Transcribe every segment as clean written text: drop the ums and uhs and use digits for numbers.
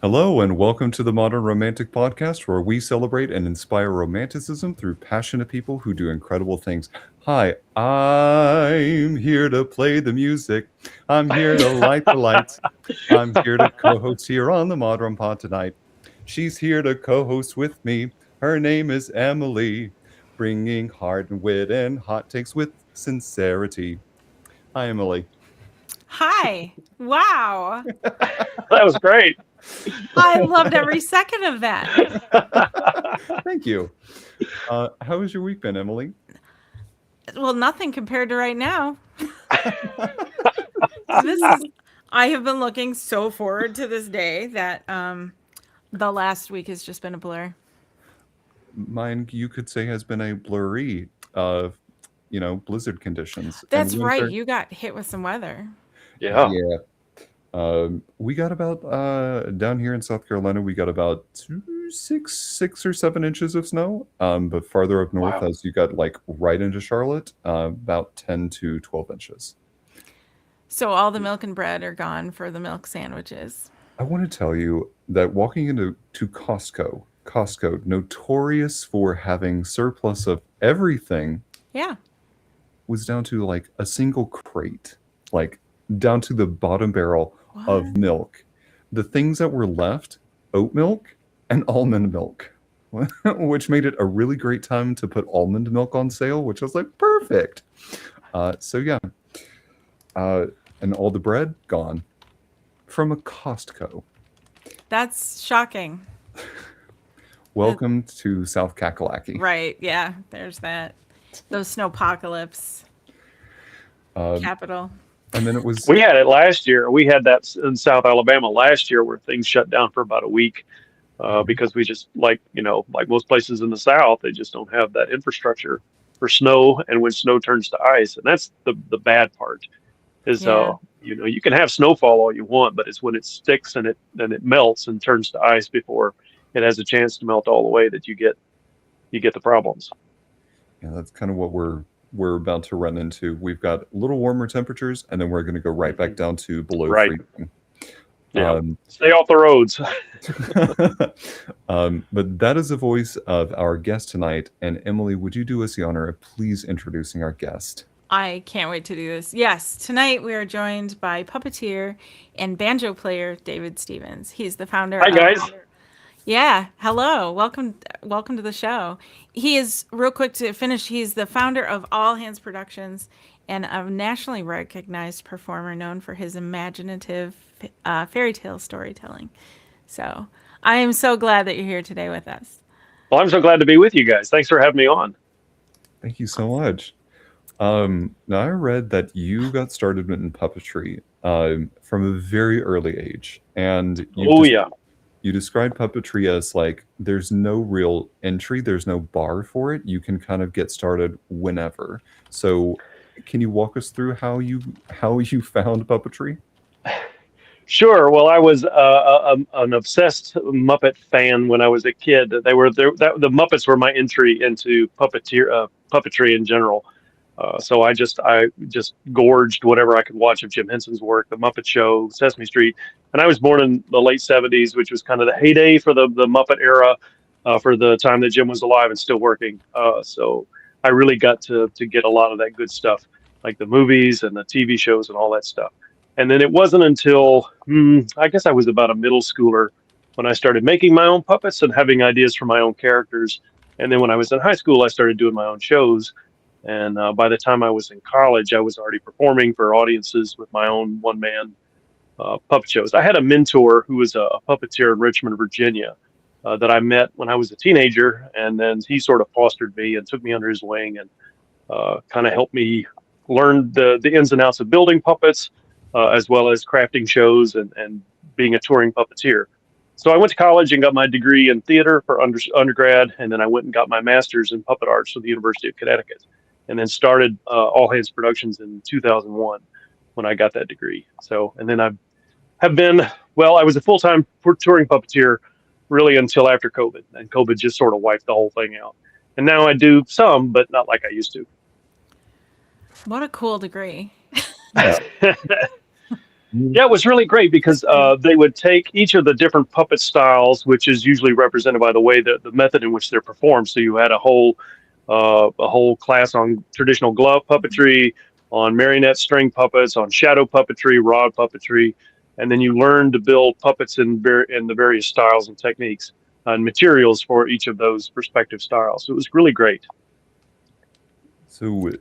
Hello, and welcome to the Modern Romantic Podcast, where we celebrate and inspire romanticism through passionate people who do incredible things. Hi, I'm here to play the music. I'm here to light the lights. I'm here to co host here on the Modern Pod tonight. She's here to co host with me. Her name is Emily, bringing heart and wit and hot takes with sincerity. Hi, Emily. Hi. Wow. That was great. I loved every second of that. Thank you. How has your week been, Emily? Well, nothing compared to right now. I have been looking so forward to this day that the last week has just been a blur. Mine, you could say, has been a blurry blizzard conditions. That's And right. winter. You got hit with some weather. Yeah. Yeah. We got about down here in South Carolina, we got about 6 or 7 inches of snow. But farther up north, Wow. as you got like right into Charlotte, about 10 to 12 inches. So all the milk and bread are gone for the milk sandwiches. I want to tell you that walking into Costco, notorious for having surplus of everything, Yeah. was down to like a single crate, like down to the bottom barrel of What? milk. The things that were left, oat milk and almond milk, which made it a really great time to put almond milk on sale, which was like perfect. So yeah, and all the bread gone from a Costco. That's shocking. Welcome to South Kakalaki. Right. Yeah. There's that. Those snowpocalypse capital. And then it was We had it last year. We had that in South Alabama last year where things shut down for about a week because we just, like most places in the South, they just don't have that infrastructure for snow. And when snow turns to ice, and that's the bad part is, Yeah. you can have snowfall all you want, but it's when it sticks and it melts and turns to ice before it has a chance to melt all the way that you get the problems. yeah, that's kind of what we're about to run into. We've got a little warmer temperatures, and then we're going to go right back down to below Right. freezing. Yeah. Um, Stay off the roads. but that is the voice of our guest tonight. And Emily, would you do us the honor of please introducing our guest? I can't wait to do this. Yes, tonight we are joined by puppeteer and banjo player David Stevens. He's the founder Hi, of guys. Yeah, hello. Welcome to the show. He is real quick to finish. He's the founder of All Hands Productions and a nationally recognized performer known for his imaginative fairy tale storytelling. So, I am so glad that you're here today with us. Well, I'm so glad to be with you guys. Thanks for having me on. Thank you so much. Now, I read that you got started in puppetry from a very early age. And Oh, yeah. you described puppetry as like there's no real entry, there's no bar for it. You can kind of get started whenever. So, can you walk us through how you found puppetry? Sure. Well, I was an obsessed Muppet fan when I was a kid. The Muppets were my entry into puppetry in general. So I just gorged whatever I could watch of Jim Henson's work, The Muppet Show, Sesame Street. And I was born in the late 70s, which was kind of the heyday for the Muppet era, for the time that Jim was alive and still working. So I really got to get a lot of that good stuff, like the movies and the TV shows and all that stuff. And then it wasn't until I guess I was about a middle schooler when I started making my own puppets and having ideas for my own characters. And then when I was in high school, I started doing my own shows. And by the time I was in college, I was already performing for audiences with my own one-man puppet shows. I had a mentor who was a puppeteer in Richmond, Virginia, that I met when I was a teenager. And then he sort of fostered me and took me under his wing and kind of helped me learn the ins and outs of building puppets, as well as crafting shows and being a touring puppeteer. So I went to college and got my degree in theater for undergrad, and then I went and got my master's in puppet arts from the University of Connecticut, and then started All Hands Productions in 2001 when I got that degree. So, and then I was a full-time touring puppeteer really until after COVID, and COVID just sort of wiped the whole thing out. And now I do some, but not like I used to. What a cool degree. Yeah. Yeah, it was really great because they would take each of the different puppet styles, which is usually represented by the way that the method in which they're performed. So you had a whole class on traditional glove puppetry, on marionette string puppets, on shadow puppetry, rod puppetry, and then you learn to build puppets in the various styles and techniques and materials for each of those respective styles. So it was really great. So,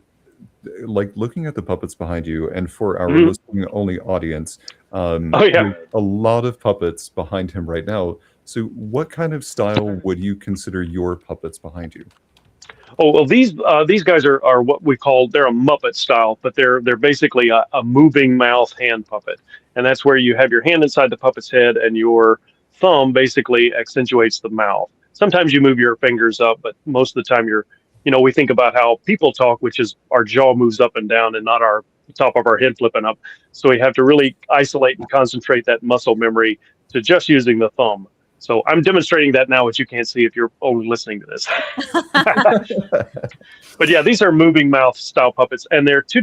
like looking at the puppets behind you, and for our Mhm. listening only audience, Oh yeah. there's a lot of puppets behind him right now. So, what kind of style would you consider your puppets behind you? Oh well, these guys are what we call they're a Muppet style, but they're basically a moving mouth hand puppet, and that's where you have your hand inside the puppet's head, and your thumb basically accentuates the mouth. Sometimes you move your fingers up, but most of the time we think about how people talk, which is our jaw moves up and down, and not our top of our head flipping up. So we have to really isolate and concentrate that muscle memory to just using the thumb. So I'm demonstrating that now, which you can't see if you're only listening to this. But yeah, these are moving mouth style puppets, and they're two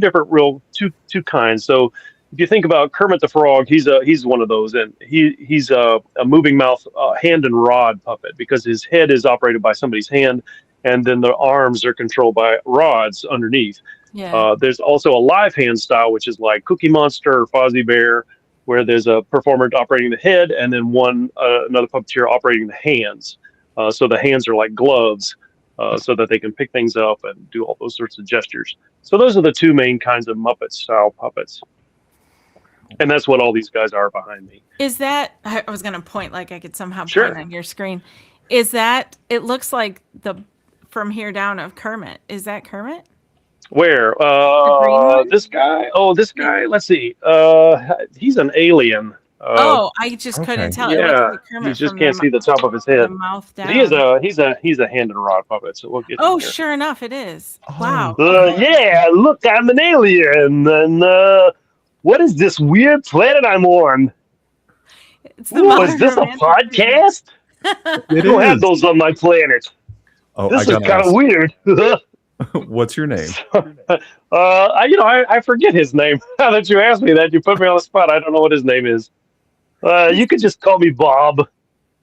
kinds. So if you think about Kermit the Frog, he's one of those, and he's a moving mouth hand and rod puppet because his head is operated by somebody's hand, and then the arms are controlled by rods underneath. Yeah. There's also a live hand style, which is like Cookie Monster or Fozzie Bear, where there's a performer operating the head and then another puppeteer operating the hands. So the hands are like gloves, so that they can pick things up and do all those sorts of gestures. So those are the two main kinds of Muppet style puppets. And that's what all these guys are behind me. Is that, I was going to point like I could somehow Sure. point on your screen. Is that, it looks like the from here down of Kermit. Is that Kermit? Where? The green one? This guy? Oh, this guy. Let's see. He's an alien. Oh, I just couldn't okay. tell. It looks Yeah, like you Kermit just from can't see the top of his the head. mouth But he is down. he's a hand and rod puppet. So we'll get to Oh, here. sure enough, it is. Oh. Wow. Okay. Yeah, look, I'm an alien, and what is this weird planet I'm on? It's the Ooh, modern is this a romantic podcast? It don't have is. those on my planet. Oh, This I is gotta kind of ask. weird. What's your name? I forget his name. Now that you asked me that, you put me on the spot. I don't know what his name is. You could just call me Bob.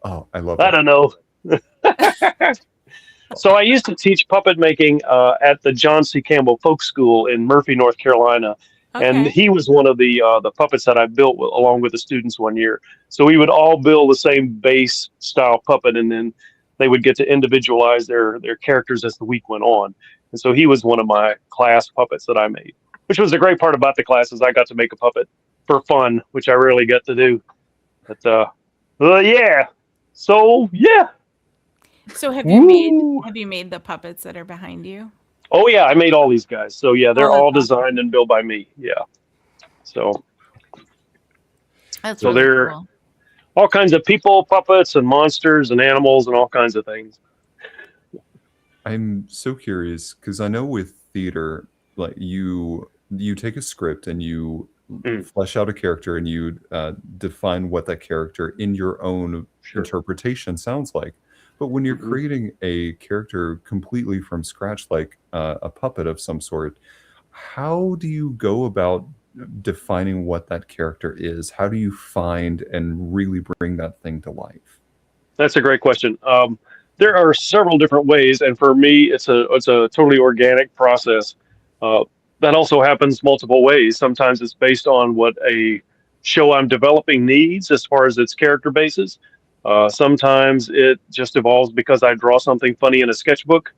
Oh, I love I it. don't know. So I used to teach puppet making at the John C. Campbell Folk School in Murphy, North Carolina, and Okay. he was one of the puppets that I built along with the students one year. So we would all build the same base style puppet, and then they would get to individualize their characters as the week went on. And so he was one of my class puppets that I made, which was the great part about the class is I got to make a puppet for fun, which I rarely get to do. But yeah. So yeah. So have Woo. you made the puppets that are behind you? Oh yeah, I made all these guys. So yeah, they're Oh, that's all awesome. designed and built by me. Yeah. So That's So really they're- cool. all kinds of people, puppets, and monsters, and animals, and all kinds of things. I'm so curious because I know with theater, like you take a script and you Mm. flesh out a character and you define what that character in your own Sure. interpretation sounds like. But when you're Mhm. creating a character completely from scratch, like a puppet of some sort, how do you go about defining what that character is? How do you find and really bring that thing to life? That's a great question. There are several different ways, and for me, it's a totally organic process. That also happens multiple ways. Sometimes it's based on what a show I'm developing needs as far as its character basis. Sometimes it just evolves because I draw something funny in a sketchbook.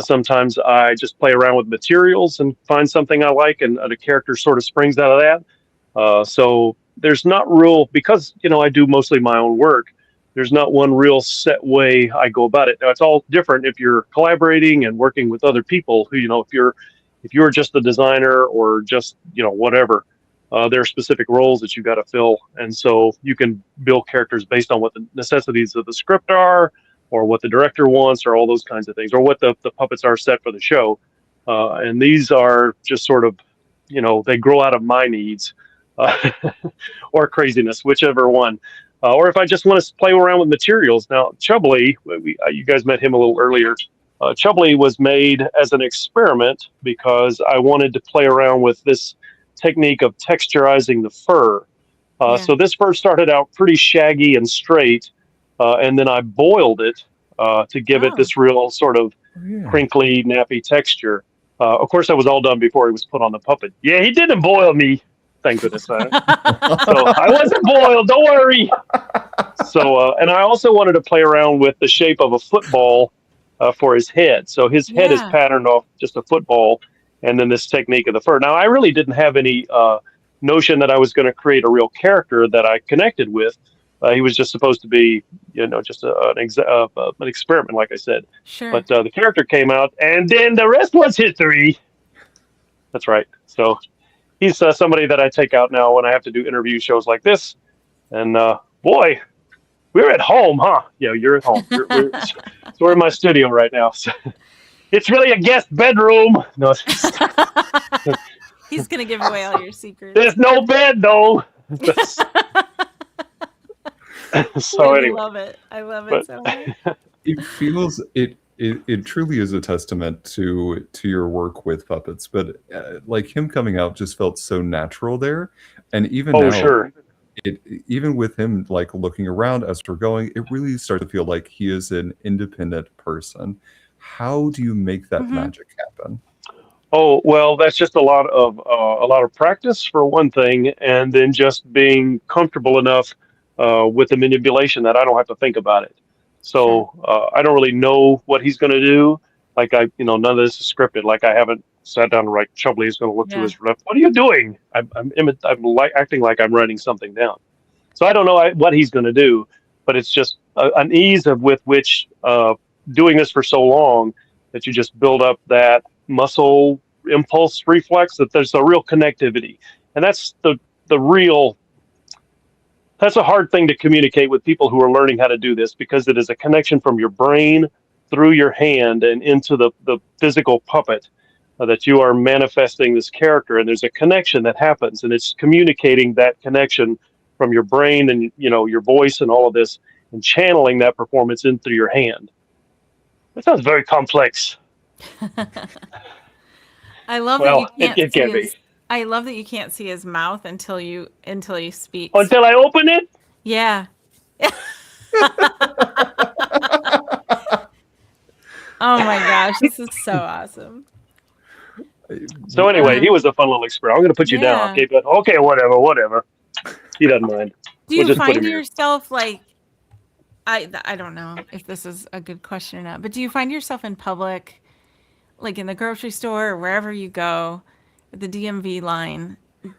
Sometimes I just play around with materials and find something I like, and a character sort of springs out of that. So there's not real, because I do mostly my own work. There's not one real set way I go about it. Now it's all different if you're collaborating and working with other people who, if you're just the designer or just, whatever, there are specific roles that you got to fill. And so you can build characters based on what the necessities of the script are, or what the director wants, or all those kinds of things, or what the puppets are set for the show. And these are just sort of, they grow out of my needs or craziness, whichever one. Or if I just want to play around with materials. Now, Chubbly, you guys met him a little earlier. Chubbly was made as an experiment because I wanted to play around with this technique of texturizing the fur. Yeah. So this first started out pretty shaggy and straight, and then I boiled it to give it Oh. this real sort of Oh, yeah. crinkly, nappy texture. Of course, that was all done before he was put on the puppet. Yeah, he didn't boil me. Thank goodness. So I wasn't boiled. Don't worry. So, and I also wanted to play around with the shape of a football for his head. So his head is Yeah. patterned off just a football, and then this technique of the fur. Now, I really didn't have any notion that I was going to create a real character that I connected with. He was just supposed to be, just an experiment, like I said. Sure. But the character came out, and then the rest was history. That's right. So he's somebody that I take out now when I have to do interview shows like this. And boy, we're at home, huh? Yeah, you're at home. So we're in my studio right now. So it's really a guest bedroom. No, He's gonna give away all your secrets. there's no bed though. So I anyway, love it. I love it so much. It feels it truly is a testament to your work with puppets, but like him coming out just felt so natural there, and even now, sure. even with him like looking around as we're going, it really starts to feel like he is an independent person. How do you make that magic happen? Oh, well, that's just a lot of practice for one thing, and then just being comfortable enough with the manipulation that I don't have to think about it. So I don't really know what he's going to do. Like none of this is scripted. Like I haven't sat down to write. Chubbly is going to look to his left. What are you doing? I'm acting like I'm writing something down. So I don't know what he's going to do, but it's just an ease with which doing this for so long that you just build up that muscle impulse reflex, that there's a real connectivity. And that's that's a hard thing to communicate with people who are learning how to do this, because it is a connection from your brain through your hand and into the physical puppet, that you are manifesting this character, and there's a connection that happens, and it's communicating that connection from your brain and your voice and all of this, and channeling that performance in through your hand. That sounds very complex. I love Well, that you can't it can be. I love that you can't see his mouth until you speak. Until I open it? Yeah. Oh my gosh, this is so awesome. So anyway, he was a fun little experiment. I'm going to put you down, okay? But okay, whatever. He doesn't mind. Do We'll you just put find him here. yourself like, I don't know if this is a good question or not, but do you find yourself in public, like in the grocery store or wherever you go, at the DMV line,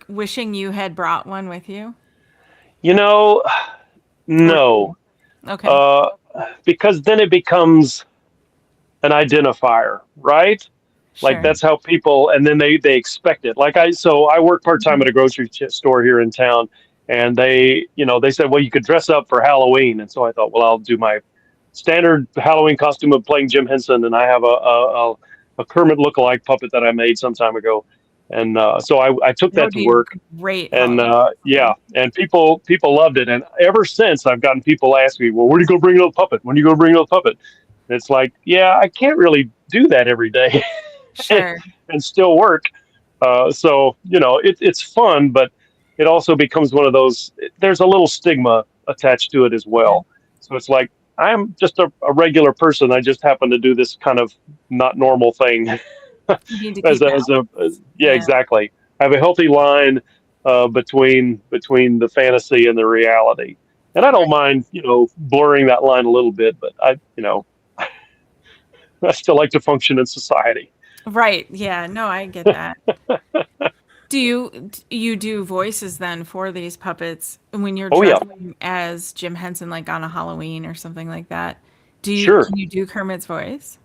wishing you had brought one with you? No. Okay. Because then it becomes an identifier, right? Like Sure. that's how people, and then they expect it. Like I work part-time at a grocery store here in town, and they said, well, you could dress up for Halloween. And so I thought, well, I'll do my standard Halloween costume of playing Jim Henson, and I have a Kermit lookalike puppet that I made some time ago. And so I took that to work. Great. And and people loved it. And ever since, I've gotten people asking me, well, when are you going to bring another puppet? When are you going to bring another puppet? And it's like, yeah, I can't really do that every day. Sure. And still work. So, it's fun, but it also becomes one of those, there's a little stigma attached to it as well. So it's like, I'm just a regular person. I just happen to do this kind of not normal thing. You need to keep Exactly. I have a healthy line between the fantasy and the reality. And I don't mind, blurring that line a little bit, but I still like to function in society. Right. Yeah. No, I get that. Do you do voices then for these puppets when you're dressing as Jim Henson, like on a Halloween or something like that? Can you do Kermit's voice?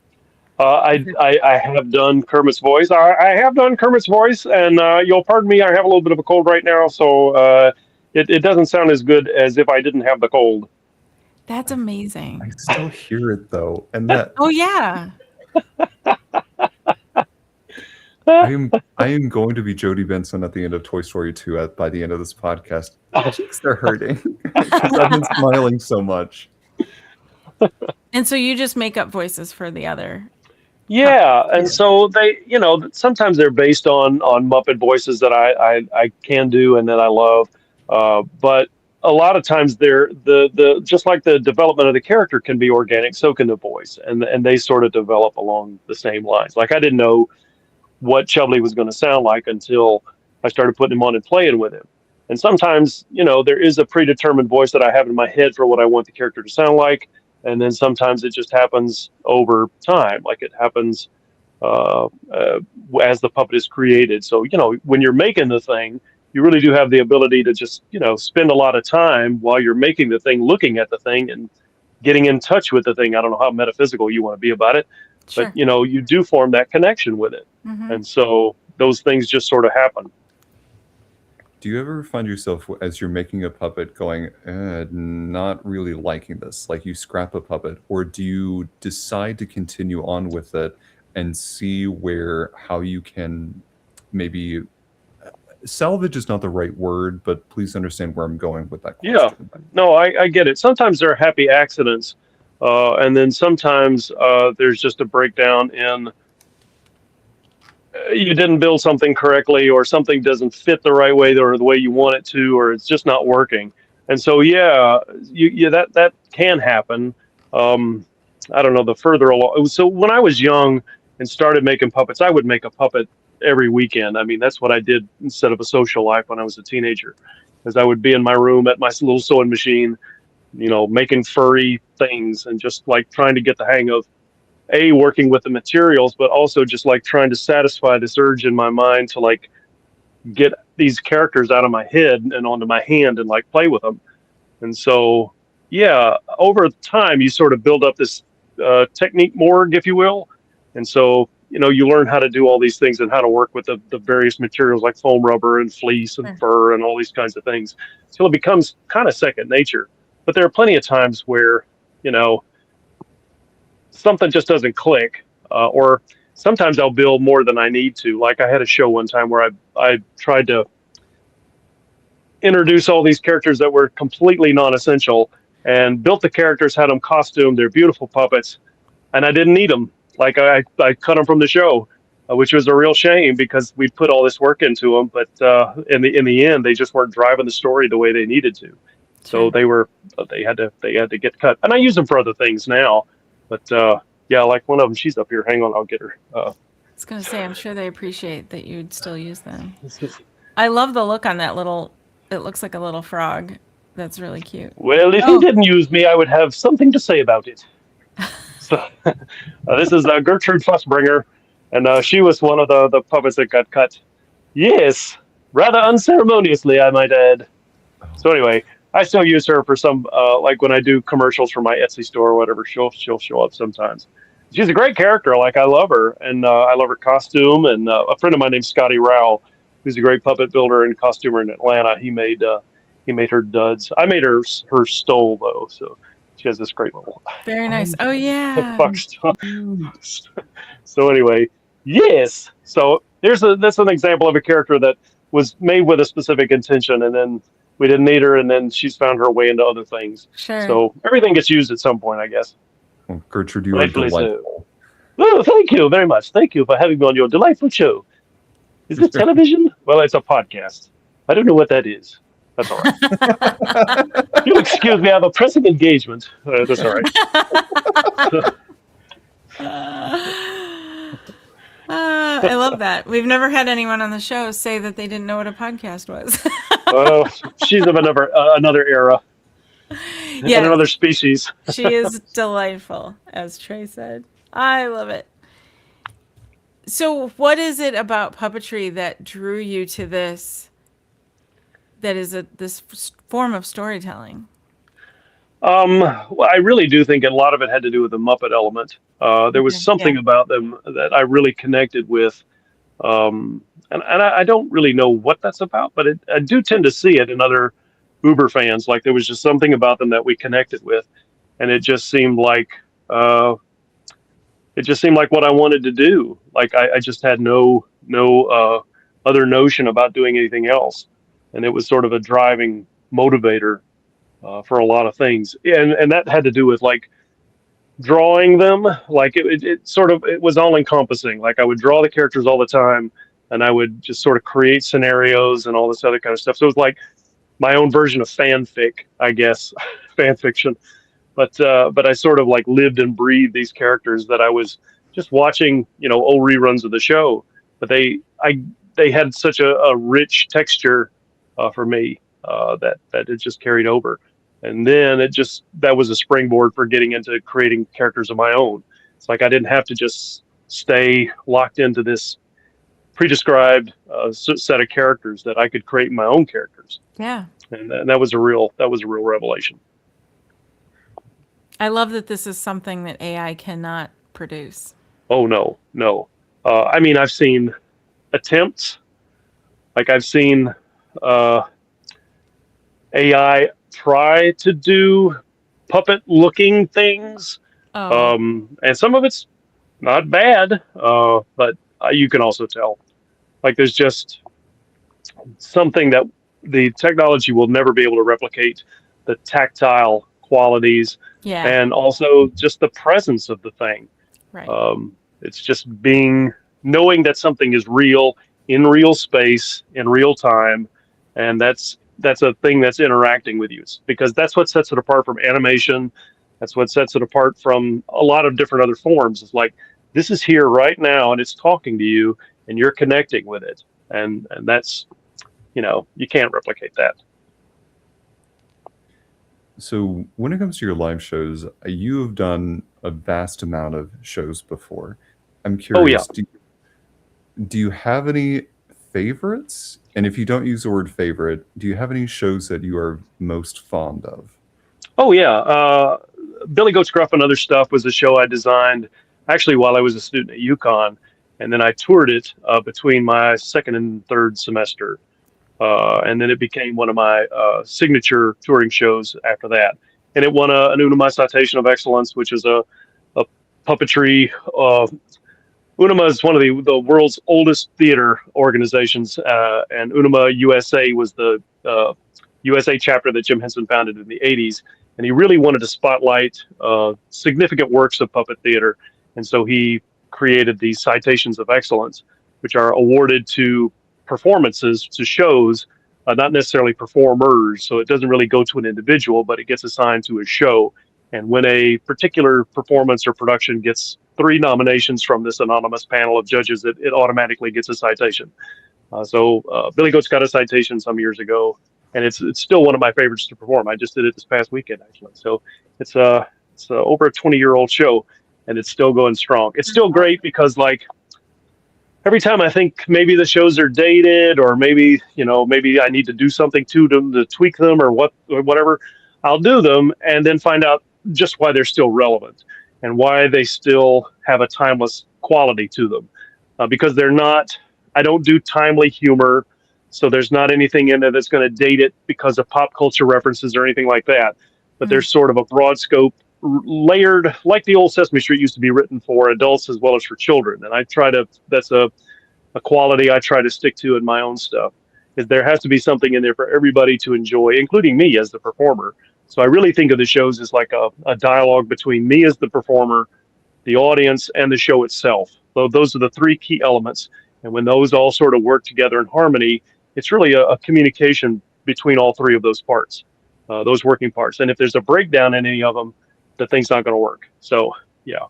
I have done Kermit's voice. I have done Kermit's voice, and you'll pardon me, I have a little bit of a cold right now, so it doesn't sound as good as if I didn't have the cold. That's amazing. I still hear it though, and that. Oh yeah. I am going to be Jodie Benson at the end of Toy Story 2 by the end of this podcast. My cheeks are hurting because I've been smiling so much. And so you just make up voices for the other. Yeah, and so they, sometimes they're based on Muppet voices that I can do and that I love. But a lot of times the just like the development of the character can be organic, so can the voice, and they sort of develop along the same lines. Like I didn't know what Chubbly was going to sound like until I started putting him on and playing with him. And sometimes, there is a predetermined voice that I have in my head for what I want the character to sound like. And then sometimes it just happens over time, like it happens as the puppet is created. So, when you're making the thing, you really do have the ability to just, spend a lot of time while you're making the thing, looking at the thing and getting in touch with the thing. I don't know how metaphysical you want to be about it, Sure. but, you do form that connection with it. Mm-hmm. And so those things just sort of happen. Do you ever find yourself as you're making a puppet going, not really liking this? Like you scrap a puppet, or do you decide to continue on with it and see how you can maybe salvage is not the right word, but please understand where I'm going with that question. Yeah, no, I get it. Sometimes there are happy accidents, and then sometimes there's just a breakdown in you didn't build something correctly, or something doesn't fit the right way or the way you want it to, or it's just not working. And so, that can happen. I don't know, the further along. So when I was young and started making puppets, I would make a puppet every weekend. I mean, that's what I did instead of a social life when I was a teenager, because I would be in my room at my little sewing machine, making furry things and just like trying to get the hang of working with the materials, but also just like trying to satisfy this urge in my mind to like get these characters out of my head and onto my hand and like play with them. And so, over time, you sort of build up this technique morgue, if you will. And so, you learn how to do all these things and how to work with the various materials like foam rubber and fleece and fur and all these kinds of things. So it becomes kind of second nature. But there are plenty of times where, something just doesn't click, or sometimes I'll build more than I need to. Like I had a show one time where I tried to introduce all these characters that were completely non-essential and built the characters, had them costumed, they're beautiful puppets, and I didn't need them. Like I cut them from the show, which was a real shame because we put all this work into them, but in the end, they just weren't driving the story the way they needed to. So they had to get cut, and I use them for other things now. But like one of them, she's up here. Hang on, I'll get her. I was going to say, I'm sure they appreciate that you'd still use them. I love the look on that it looks like a little frog. That's really cute. Well, if you didn't use me, I would have something to say about it. So, this is Gertrude Fussbringer, and she was one of the puppets that got cut. Yes, rather unceremoniously, I might add. So anyway, I still use her for some, like when I do commercials for my Etsy store or whatever, she'll show up sometimes. She's a great character. Like I love her, and I love her costume. And a friend of mine named Scotty Rowell, who's a great puppet builder and costumer in Atlanta, he made her duds. I made her stole though, so she has this great little. Very nice. Oh yeah. So anyway, yes. So that's an example of a character that was made with a specific intention, and then we didn't need her, and then she's found her way into other things. Sure. So everything gets used at some point, I guess. Well, Gertrude, you are delightful. Oh, thank you very much. Thank you for having me on your delightful show. Is this television? Well, it's a podcast. I don't know what that is. That's all right. You'll excuse me, I have a pressing engagement. That's all right. I love that. We've never had anyone on the show say that they didn't know what a podcast was. She's of another era. Yeah, and another species. She is delightful, as Trey said. I love it. So what is it about puppetry that drew you to this, that is this form of storytelling? Well, I really do think a lot of it had to do with the Muppet element. There was something about them that I really connected with. And I don't really know what that's about, but I do tend to see it in other Uber fans. Like there was just something about them that we connected with, and it just seemed like what I wanted to do. Like I just had no other notion about doing anything else, and it was sort of a driving motivator for a lot of things, and that had to do with like drawing them. Like it was all encompassing. Like I would draw the characters all the time, and I would just sort of create scenarios and all this other kind of stuff. So it was like my own version of fanfic, I guess, fan fiction. But I sort of like lived and breathed these characters that I was just watching, old reruns of the show. But they had such a rich texture for me that it just carried over. And then that was a springboard for getting into creating characters of my own. It's like I didn't have to just stay locked into this pre-described set of characters, that I could create my own characters. Yeah. And that was a real revelation. I love that this is something that AI cannot produce. Oh no. I mean, I've seen attempts. Like I've seen AI try to do puppet-looking things, Oh, and some of it's not bad, but you can also tell. Like there's just something that the technology will never be able to replicate: the tactile qualities, yeah. and also just the presence of the thing. Right. It's just knowing that something is real in real space in real time, and that's a thing that's interacting with you. Because that's what sets it apart from animation. That's what sets it apart from a lot of different other forms. It's like this is here right now, and it's talking to you, and you're connecting with it, and that's you can't replicate that. So when it comes to your live shows, you have done a vast amount of shows before. I'm curious, do you have any favorites? And if you don't use the word favorite, do you have any shows that you are most fond of? Oh yeah, Billy Goat's Gruff and Other Stuff was a show I designed actually while I was a student at UConn, and then I toured it between my second and third semester, and then it became one of my signature touring shows after that. And it won an Unama Citation of Excellence, which is a puppetry. Unama is one of the world's oldest theater organizations, and Unama USA was the USA chapter that Jim Henson founded in the 80s. And he really wanted to spotlight significant works of puppet theater. And so he created these citations of excellence, which are awarded to performances, to shows, not necessarily performers. So it doesn't really go to an individual, but it gets assigned to a show. And when a particular performance or production gets 3 nominations from this anonymous panel of judges, it automatically gets a citation. So Billy Goat's got a citation some years ago, and it's still one of my favorites to perform. I just did it this past weekend, actually. So it's over a 20-year-old show, and it's still going strong. It's still great because, like, every time I think maybe the shows are dated, or maybe I need to do something to them to tweak them or whatever, I'll do them and then find out just why they're still relevant and why they still have a timeless quality to them. Because I don't do timely humor, so there's not anything in there that's going to date it because of pop culture references or anything like that. But there's sort of a broad scope, layered, like the old Sesame Street used to be written for adults as well as for children. And that's a quality I try to stick to in my own stuff, is there has to be something in there for everybody to enjoy, including me as the performer. So I really think of the shows as like a dialogue between me as the performer, the audience, and the show itself. So those are the 3 key elements. And when those all sort of work together in harmony, it's really a communication between all 3 of those parts, those working parts. And if there's a breakdown in any of them, the thing's not going to work. So yeah,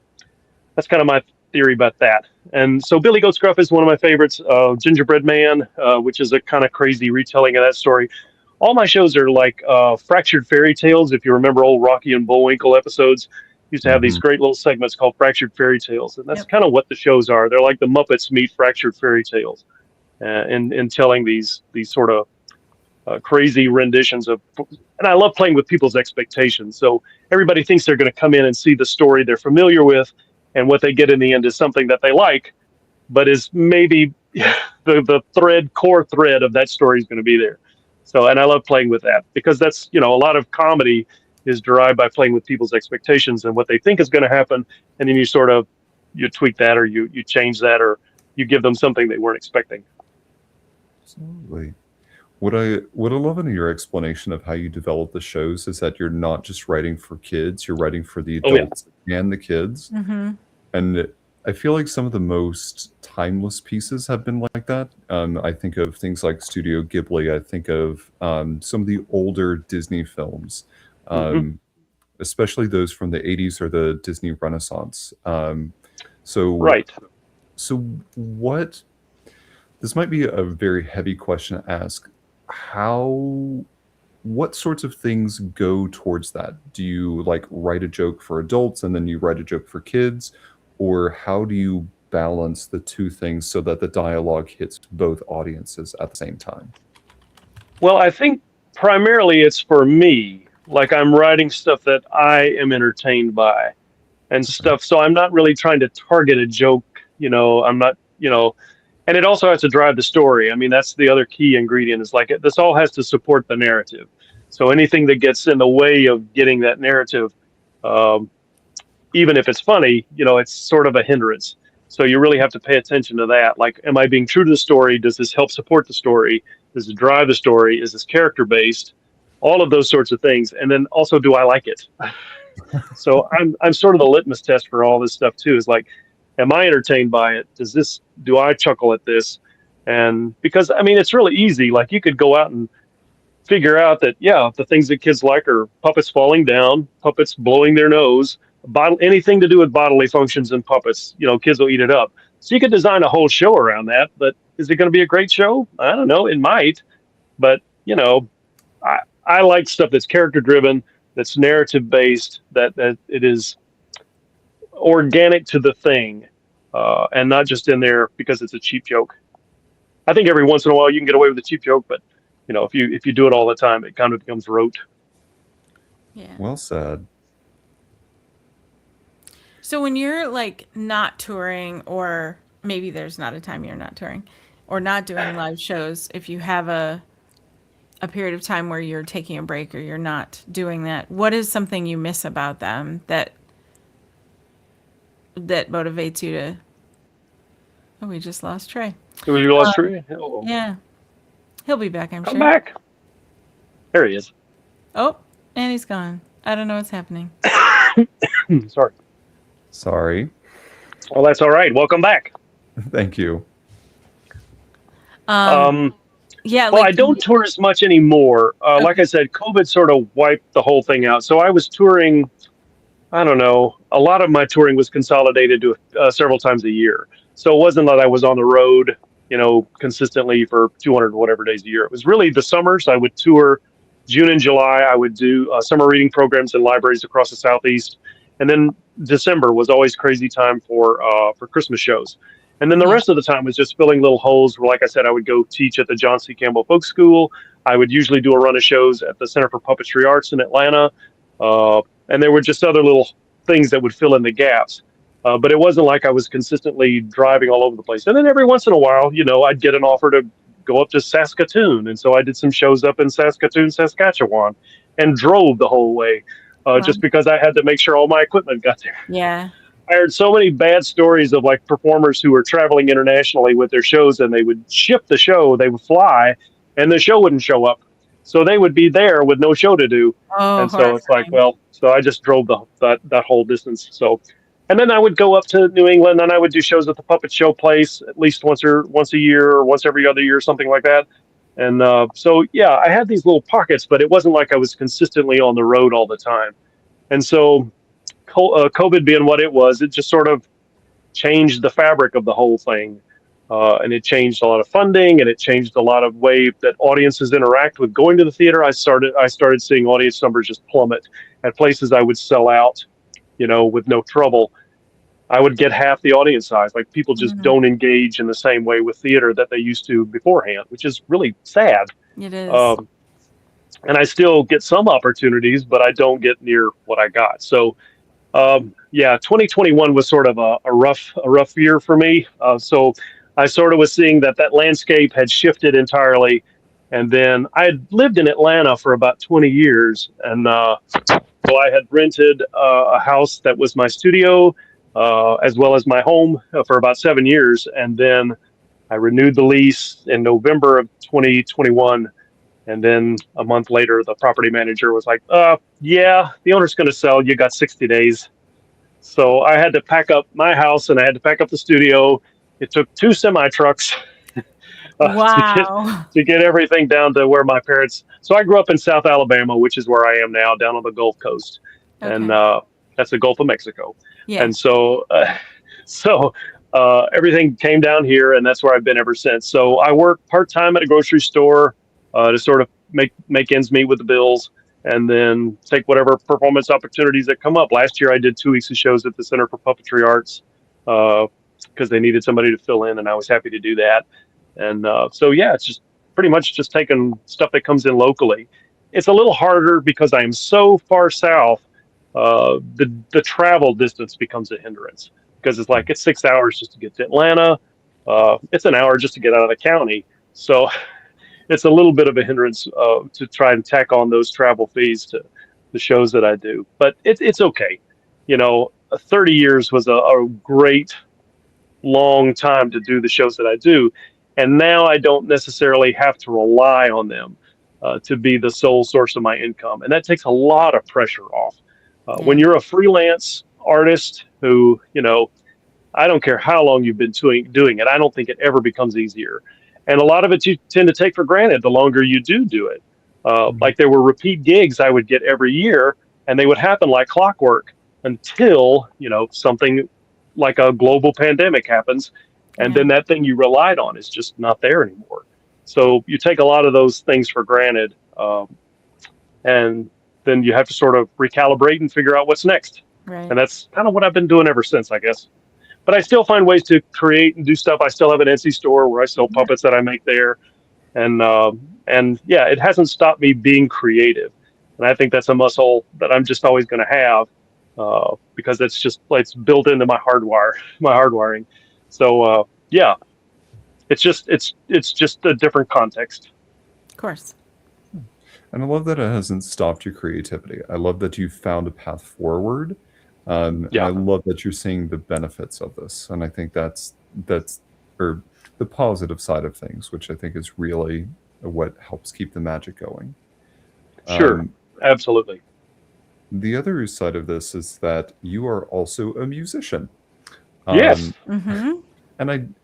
that's kind of my theory about that. And so Billy Goat's Gruff is one of my favorites. Gingerbread Man, which is a kind of crazy retelling of that story. All my shows are like fractured fairy tales. If you remember old Rocky and Bullwinkle episodes, used to have these great little segments called fractured fairy tales. And that's kind of what the shows are. They're like the Muppets meet fractured fairy tales, in telling these sort of crazy renditions of. And I love playing with people's expectations. So everybody thinks they're going to come in and see the story they're familiar with, and what they get in the end is something that they like, but is maybe the core thread of that story is going to be there. So, and I love playing with that, because that's, a lot of comedy is derived by playing with people's expectations and what they think is going to happen. And then you tweak that, or you change that, or you give them something they weren't expecting. Absolutely. What I love in your explanation of how you develop the shows is that you're not just writing for kids, you're writing for the adults and the kids. Mm-hmm. And I feel like some of the most timeless pieces have been like that. I think of things like Studio Ghibli. I think of some of the older Disney films, Hmm. um, especially those from the 80s or the Disney Renaissance. So, Right. so what? This might be a very heavy question to ask. How? What sorts of things go towards that? Do you like write a joke for adults and then you write a joke for kids? Or how do you balance the two things so that the dialogue hits both audiences at the same time? Well, I think primarily it's for me. Like I'm writing stuff that I am entertained by and Okay. stuff. So I'm not really trying to target a joke. I'm not, and it also has to drive the story. I mean, that's the other key ingredient is like this all has to support the narrative. So anything that gets in the way of getting that narrative, um, even if it's funny, it's sort of a hindrance. So you really have to pay attention to that. Like, am I being true to the story? Does this help support the story? Does it drive the story? Is this character based? All of those sorts of things. And then also, do I like it? So I'm sort of the litmus test for all this stuff too. Is like, am I entertained by it? Do I chuckle at this? And because I mean, it's really easy. Like you could go out and figure out that yeah, the things that kids like are puppets falling down, puppets blowing their nose, anything to do with bodily functions and puppets. Kids will eat it up. So you could design a whole show around that. But is it going to be a great show? I don't know. It might. But I I like stuff that's character driven, that's narrative based, that it is organic to the thing, and not just in there because it's a cheap joke. I think every once in a while you can get away with a cheap joke, but if you do it all the time, it kind of becomes rote. Yeah. Well said. So when you're like not touring, or maybe there's not a time you're not touring or not doing live shows, if you have a period of time where you're taking a break or you're not doing that, what is something you miss about them that motivates you to? Oh, we just lost Trey. You lost Trey? Oh, Yeah, he'll be back, I'm come sure. back. There he is. Oh, and he's gone. I don't know what's happening. Sorry. Sorry. Well, that's all right. Welcome back. Thank you. Um, Um, yeah, well, I like don't tour as much anymore. Like okay. I said, COVID sort of wiped the whole thing out. So I was touring. I don't know. A lot of my touring was consolidated to several times a year. So it wasn't that I was on the road, consistently for 200 whatever days a year. It was really the summers. I would tour June and July. I would do summer reading programs in libraries across the Southeast. And then December was always crazy time for Christmas shows. And then the Yeah. rest of the time was just filling little holes where, like I said, I would go teach at the John C. Campbell Folk School. I would usually do a run of shows at the Center for Puppetry Arts in Atlanta. And there were just other little things that would fill in the gaps. But it wasn't like I was consistently driving all over the place. And then every once in a while, I'd get an offer to go up to Saskatoon. And so I did some shows up in Saskatoon, Saskatchewan, and drove the whole way Wow. just because I had to make sure all my equipment got there. Yeah. I heard so many bad stories of like performers who were traveling internationally with their shows and they would ship the show, they would fly, and the show wouldn't show up. So they would be there with no show to do. Oh, And so it's like, horrifying. well, so I just drove that whole distance. So, and then I would go up to New England and I would do shows at the Puppet Show place at least once a year or once every other year, something like that. And so, yeah, I had these little pockets, but it wasn't like I was consistently on the road all the time. And so COVID being what it was, it just sort of changed the fabric of the whole thing. And it changed a lot of funding, and it changed a lot of way that audiences interact with going to the theater. I started seeing audience numbers just plummet at places I would sell out, with no trouble. I would get half the audience size. Like people just Mhm. don't engage in the same way with theater that they used to beforehand, which is really sad. It is. Um, and I still get some opportunities, but I don't get near what I got. So yeah, 2021 was sort of a rough year for me. So I sort of was seeing that landscape had shifted entirely, and then I had lived in Atlanta for about 20 years, and so I had rented a house that was my studio, as well as my home for about 7 years, and then I renewed the lease in November of 2021. And then a month later, the property manager was like, yeah, the owner's going to sell. You got 60 days. So I had to pack up my house and I had to pack up the studio. It took two semi trucks to get Wow. everything down to where my parents. So I grew up in South Alabama, which is where I am now, down on the Gulf Coast, and Okay. that's the Gulf of Mexico. Yeah. And so, so everything came down here, and that's where I've been ever since. So I work part time at a grocery store to sort of make ends meet with the bills, and then take whatever performance opportunities that come up. Last year, I did 2 weeks of shows at the Center for Puppetry Arts because they needed somebody to fill in, and I was happy to do that. And so, yeah, it's just pretty much just taking stuff that comes in locally. It's a little harder because I am so far south. The travel distance becomes a hindrance because it's like it's 6 hours just to get to Atlanta. It's an hour just to get out of the county. So it's a little bit of a hindrance to try and tack on those travel fees to the shows that I do. But it's okay. 30 years was a great long time to do the shows that I do. And now I don't necessarily have to rely on them to be the sole source of my income. And that takes a lot of pressure off. When Yeah. you're a freelance artist who, I don't care how long you've been doing it, I don't think it ever becomes easier. And a lot of it you tend to take for granted the longer you do it. Mhm. Like there were repeat gigs I would get every year, and they would happen like clockwork until, something like a global pandemic happens. And Yeah. then that thing you relied on is just not there anymore. So you take a lot of those things for granted. And then you have to sort of recalibrate and figure out what's next. Right. And that's kind of what I've been doing ever since, I guess. But I still find ways to create and do stuff. I still have an Etsy store where I sell Yeah. puppets that I make there, and yeah, it hasn't stopped me being creative. And I think that's a muscle that I'm just always going to have because it's built into my my hardwiring. So yeah, it's just a different context. Of course. And I love that it hasn't stopped your creativity. I love that you found a path forward. And I Yeah, love that you're seeing the benefits of this. And I think that's or the positive side of things, which I think is really what helps keep the magic going. sure, Um, absolutely. the other side of this is that you are also a musician. Yes. Um, Mm-hmm. and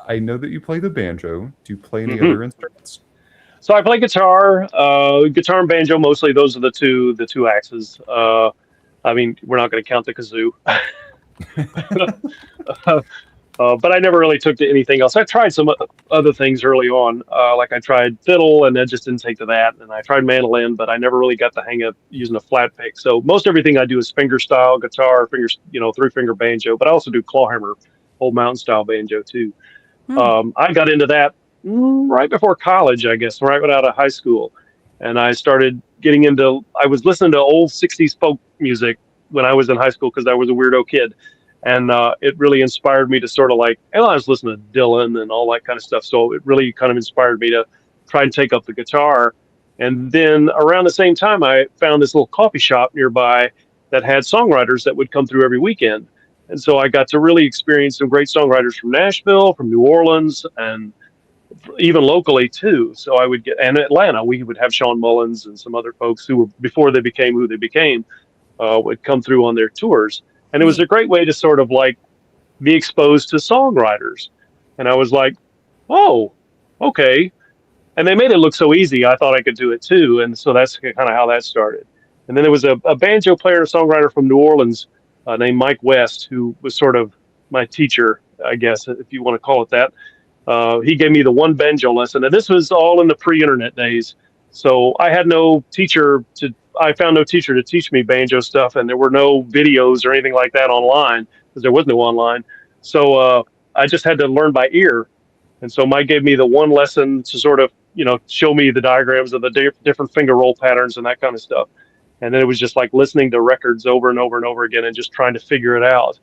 I know that you play the banjo. Do you play any hmm other instruments? So I play guitar and banjo mostly. Those are the two axes. I mean, we're not going to count the kazoo. But I never really took to anything else. I tried some other things early on, like I tried fiddle, and that just didn't take to that. And I tried mandolin, but I never really got the hang of using a flat pick. So most everything I do is finger style guitar, fingers, 3 finger banjo. But I also do clawhammer, old mountain style banjo too. Hmm. I got into that right before college, I guess, right out of high school, and I started getting into. I was listening to old '60s folk music when I was in high school because I was a weirdo kid, and it really inspired me to sort of like. And I was listening to Dylan and all that kind of stuff, so it really kind of inspired me to try and take up the guitar. And then around the same time, I found this little coffee shop nearby that had songwriters that would come through every weekend. And so I got to really experience some great songwriters from Nashville, from New Orleans, and even locally too. So I would get, and Atlanta, we would have Sean Mullins and some other folks who were before they became who they became would come through on their tours, and it was Neat. a great way to sort of like be exposed to songwriters. And I was like, oh, okay. And they made it look so easy. I thought I could do it too, and so that's kind of how that started. And then there was a banjo player and a songwriter from New Orleans named Mike West, who was sort of my teacher, I guess, if you want to call it that. He gave me the one banjo lesson, and this was all in the pre-internet days. So I had no teacher to. I found no teacher to teach me banjo stuff, and there were no videos or anything like that online because there was no online. So I just had to learn by ear. And so Mike gave me the one lesson to sort of, show me the diagrams of the different finger roll patterns and that kind of stuff. And then it was just like listening to records over and over and over again and just trying to figure it out.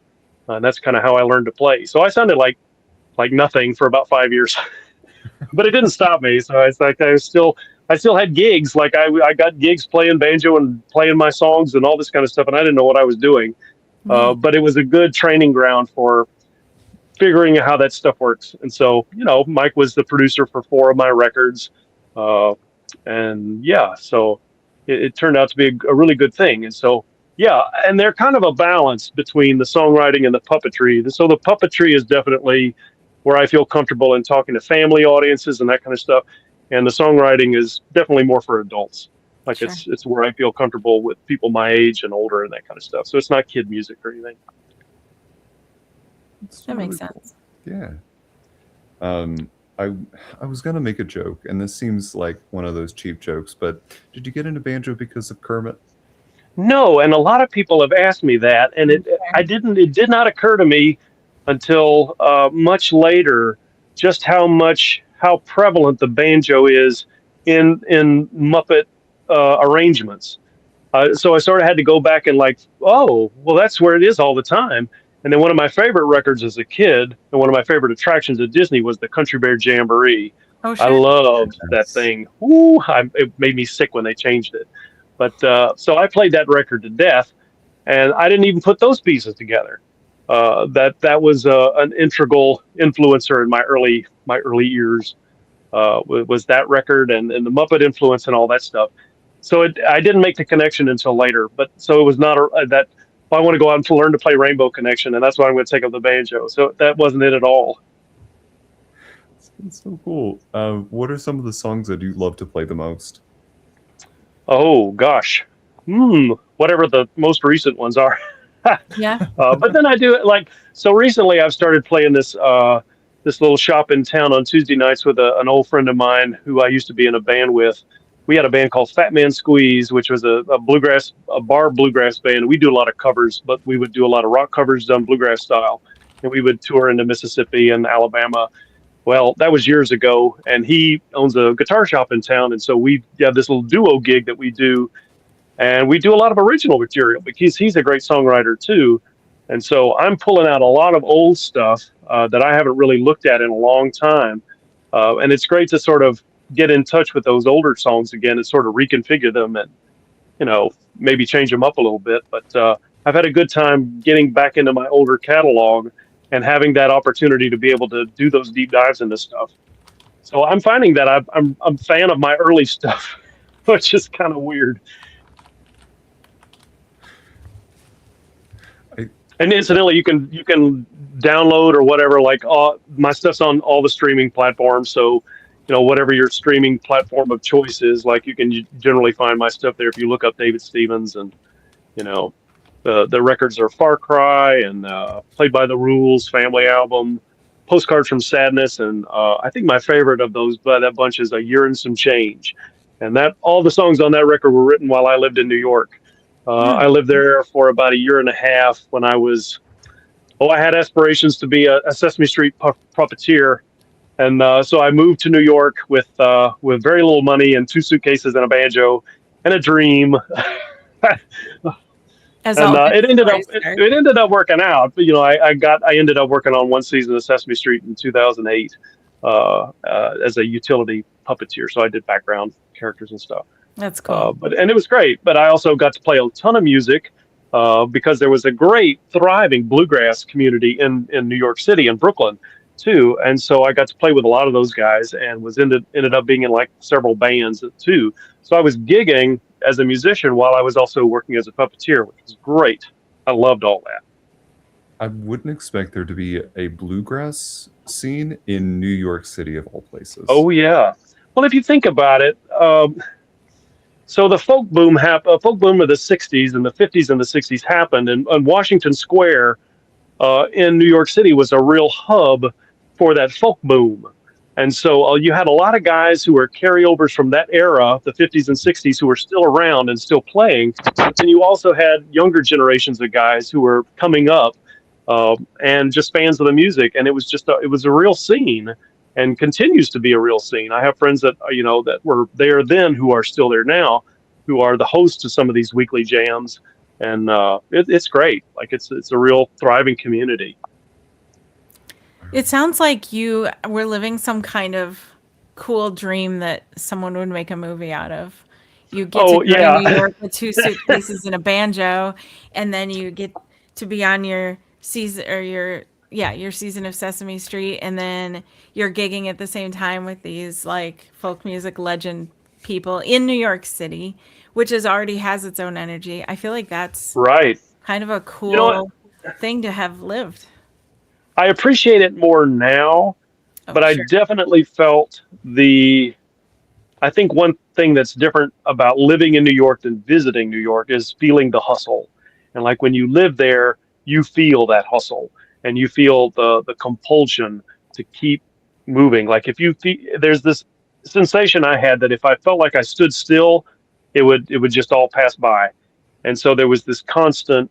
And that's kind of how I learned to play. So I sounded like nothing for about 5 years, but it didn't stop me. So it's like I still had gigs. Like I got gigs playing banjo and playing my songs and all this kind of stuff, and I didn't know what I was doing. Neat. But it was a good training ground for figuring out how that stuff works. And so, Mike was the producer for 4 of my records, and yeah, so it turned out to be a really good thing. And so Yeah, and they're kind of a balance between the songwriting and the puppetry. So the puppetry is definitely where I feel comfortable in talking to family audiences and that kind of stuff, and the songwriting is definitely more for adults. Like Sure. it's where I feel comfortable with people my age and older and that kind of stuff. So it's not kid music or anything. It's That makes really cool. sense. Yeah. Um, I I was gonna make a joke, and this seems like one of those cheap jokes, but did you get into banjo because of Kermit? No, and a lot of people have asked me that, and it did not occur to me until much later just how prevalent the banjo is in Muppet arrangements. So I sort of had to go back and like, oh, well, that's where it is all the time. And then one of my favorite records as a kid, and one of my favorite attractions at Disney was the Country Bear Jamboree. Oh, I sure. loved that Yes. thing. It made me sick when they changed it. But so I played that record to death, and I didn't even put those pieces together. That was an integral influencer in my early years. Was that record and the Muppet influence and all that stuff. So I didn't make the connection until later. But so it was not that. I want to go out and learn to play Rainbow Connection, and that's why I'm going to take up the banjo. So that wasn't it at all. It's so cool. What are some of the songs that you love to play the most? Oh gosh, whatever the most recent ones are. Yeah. But then I do it like so. Recently, I've started playing this little shop in town on Tuesday nights with an old friend of mine who I used to be in a band with. We had a band called Fat Man Squeeze, which was a bar bluegrass band. We do a lot of covers, but we would do a lot of rock covers done bluegrass style, and we would tour into Mississippi and Alabama. Well, that was years ago, and he owns a guitar shop in town, and so we have this little duo gig that we do, and we do a lot of original material because he's a great songwriter too. And so I'm pulling out a lot of old stuff that I haven't really looked at in a long time. And it's great to sort of get in touch with those older songs again and sort of reconfigure them and, maybe change them up a little bit. But I've had a good time getting back into my older catalog and having that opportunity to be able to do those deep dives into stuff. So I'm finding that I'm a fan of my early stuff, which is kind of weird. I, And incidentally, you can download or whatever. Like my stuff's on all the streaming platforms. So whatever your streaming platform of choice is, like you can generally find my stuff there if you look up David Stevens. And you know the records are Far Cry and Played by the Rules, Family Album, Postcards from Sadness, and I think my favorite of those by that bunch is A Year and Some Change. And that all the songs on that record were written while I lived in New York. Hmm. I lived there for about a year and a half when I had aspirations to be a Sesame Street puppeteer. And so I moved to New York with very little money and two suitcases and a banjo and a dream. As And all good it ended up stories start. it ended up working out. But I ended up working on one season of Sesame Street in 2008 as a utility puppeteer. So I did background characters and stuff. That's cool. And it was great. But I also got to play a ton of music because there was a great thriving bluegrass community in New York City and Brooklyn too. And so I got to play with a lot of those guys and ended up being in like several bands too. So I was gigging as a musician while I was also working as a puppeteer, which was great. I loved all that. I wouldn't expect there to be a bluegrass scene in New York City of all places. Oh yeah. Well, if you think about it, so the folk boom of the '60s and the '50s and the '60s happened, and Washington Square in New York City was a real hub for that folk boom. And so you had a lot of guys who were carryovers from that era, the '50s and '60s, who were still around and still playing. But then you also had younger generations of guys who were coming up and just fans of the music. And it was a real scene and continues to be a real scene. I have friends that that were there then who are still there now, who are the hosts of some of these weekly jams, and it's great. Like it's a real thriving community. It sounds like you were living some kind of cool dream that someone would make a movie out of. You get to Oh go to New yeah, York with two suitcases and a banjo, and then you get to be on your season or your season of Sesame Street, and then you're gigging at the same time with these like folk music legend people in New York City which is already has its own energy. I feel like that's Right. kind of a You know what? cool thing to have lived. I appreciate it more now, Oh, but I sure. definitely felt I think one thing that's different about living in New York than visiting New York is feeling the hustle. And like when you live there, you feel that hustle and you feel the compulsion to keep moving. Like if you there's this sensation I had that if I felt like I stood still, it would just all pass by. And so there was this constant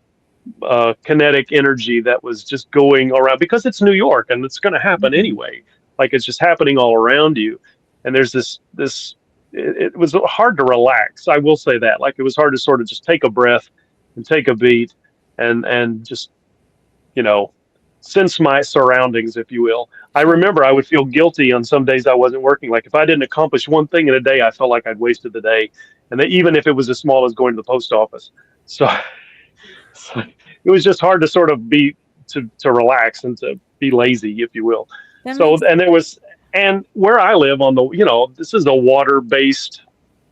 kinetic energy that was just going around because it's New York and it's going to happen Mhm. anyway. Like it's just happening all around you. And there's it was hard to relax. I will say that. Like it was hard to sort of just take a breath and take a beat and just, you know, sense my surroundings, if you will. I Sure. remember I would feel guilty on some days I wasn't working. Like if I didn't accomplish one thing in a day, I felt like I'd wasted the day. And that even if it was as small as going to the post office. So so it was just hard to sort of to relax and to be lazy, if you will. That So makes and where I live on the this is a water based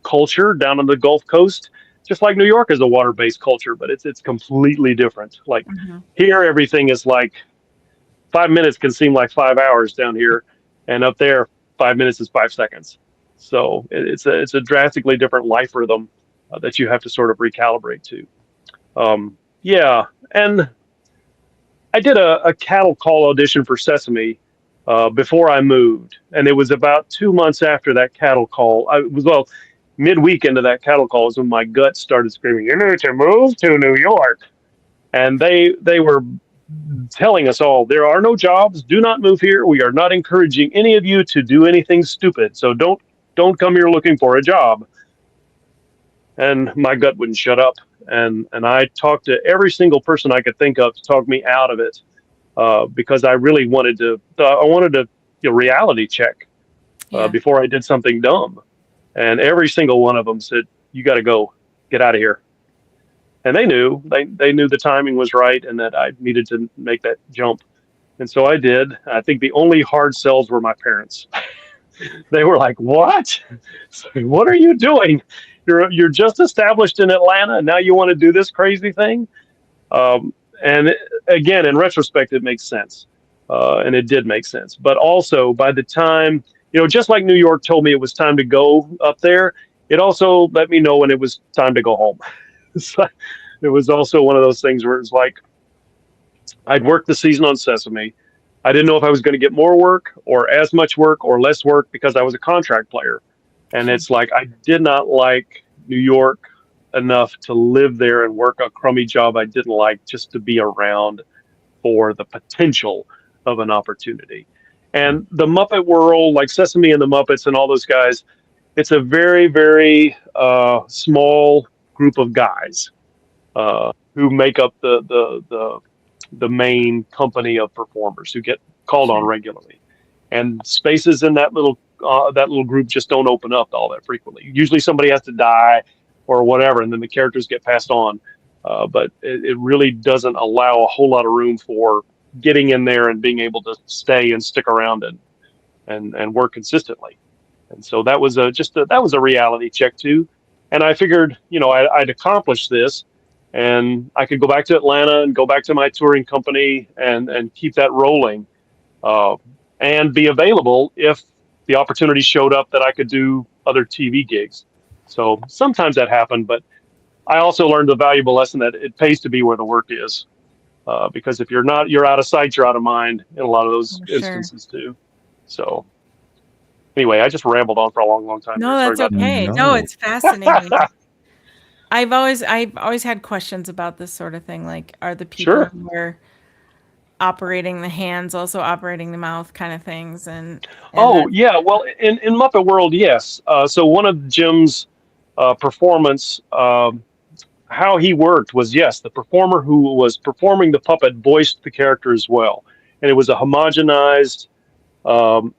culture down on the Gulf Coast, just like New York is a water based culture, but it's completely different. Like Mhm. here, everything is like 5 minutes can seem like 5 hours down here, and up there, 5 minutes is 5 seconds. So it's a drastically different life rhythm that you have to sort of recalibrate to. Yeah, and I did a cattle call audition for Sesame before I moved, and it was about 2 months after that cattle call. I was well midweek into that cattle call is when my gut started screaming, "You need to move to New York," and they were telling us all there are no jobs. Do not move here. We are not encouraging any of you to do anything stupid. So don't come here looking for a job. And my gut wouldn't shut up. And I talked to every single person I could think of to talk me out of it because I really wanted to. I wanted to reality check Yeah. before I did something dumb. And every single one of them said, "You got to go, get out of here." And they knew the timing was right and that I needed to make that jump. And so I did. I think the only hard sells were my parents. They were like, "What? What are you doing? You're just established in Atlanta, and now you want to do this crazy thing?" Um, and again, in retrospect, it makes sense, and it did make sense. But also, by the time just like New York told me it was time to go up there, it also let me know when it was time to go home. So it was also one of those things where it's like I'd worked the season on Sesame. I didn't know if I was going to get more work or as much work or less work because I was a contract player. And Sure. it's like I did not like New York enough to live there and work a crummy job I didn't like just to be around for the potential of an opportunity. And the Muppet world, like Sesame and the Muppets and all those guys, it's a very, very small group of guys who make up the main company of performers who get called on Sure. regularly. And spaces in that little group just don't open up all that frequently. Usually somebody has to die or whatever, and then the characters get passed on. But it really doesn't allow a whole lot of room for getting in there and being able to stay and stick around and work consistently. And so that was that was a reality check too. And I figured, I'd accomplished this, and I could go back to Atlanta and go back to my touring company and keep that rolling, uh, and be available if the opportunity showed up that I could do other TV gigs. So sometimes that happened, but I also learned the valuable lesson that it pays to be where the work is, because if you're not, you're out of sight, you're out of mind in a lot of those For sure. instances too. So anyway, I just rambled on for a long, long time there. No, Sorry that's about okay. No, No. it's fascinating. that. I've always had questions about this sort of thing. Like, are the people Sure. who are operating the hands also operating the mouth kind of things? And Oh that yeah. Well, in Muppet World, yes. So one of Jim's performance, how he worked was yes, the performer who was performing the puppet voiced the character as well, and it was a homogenized. Um,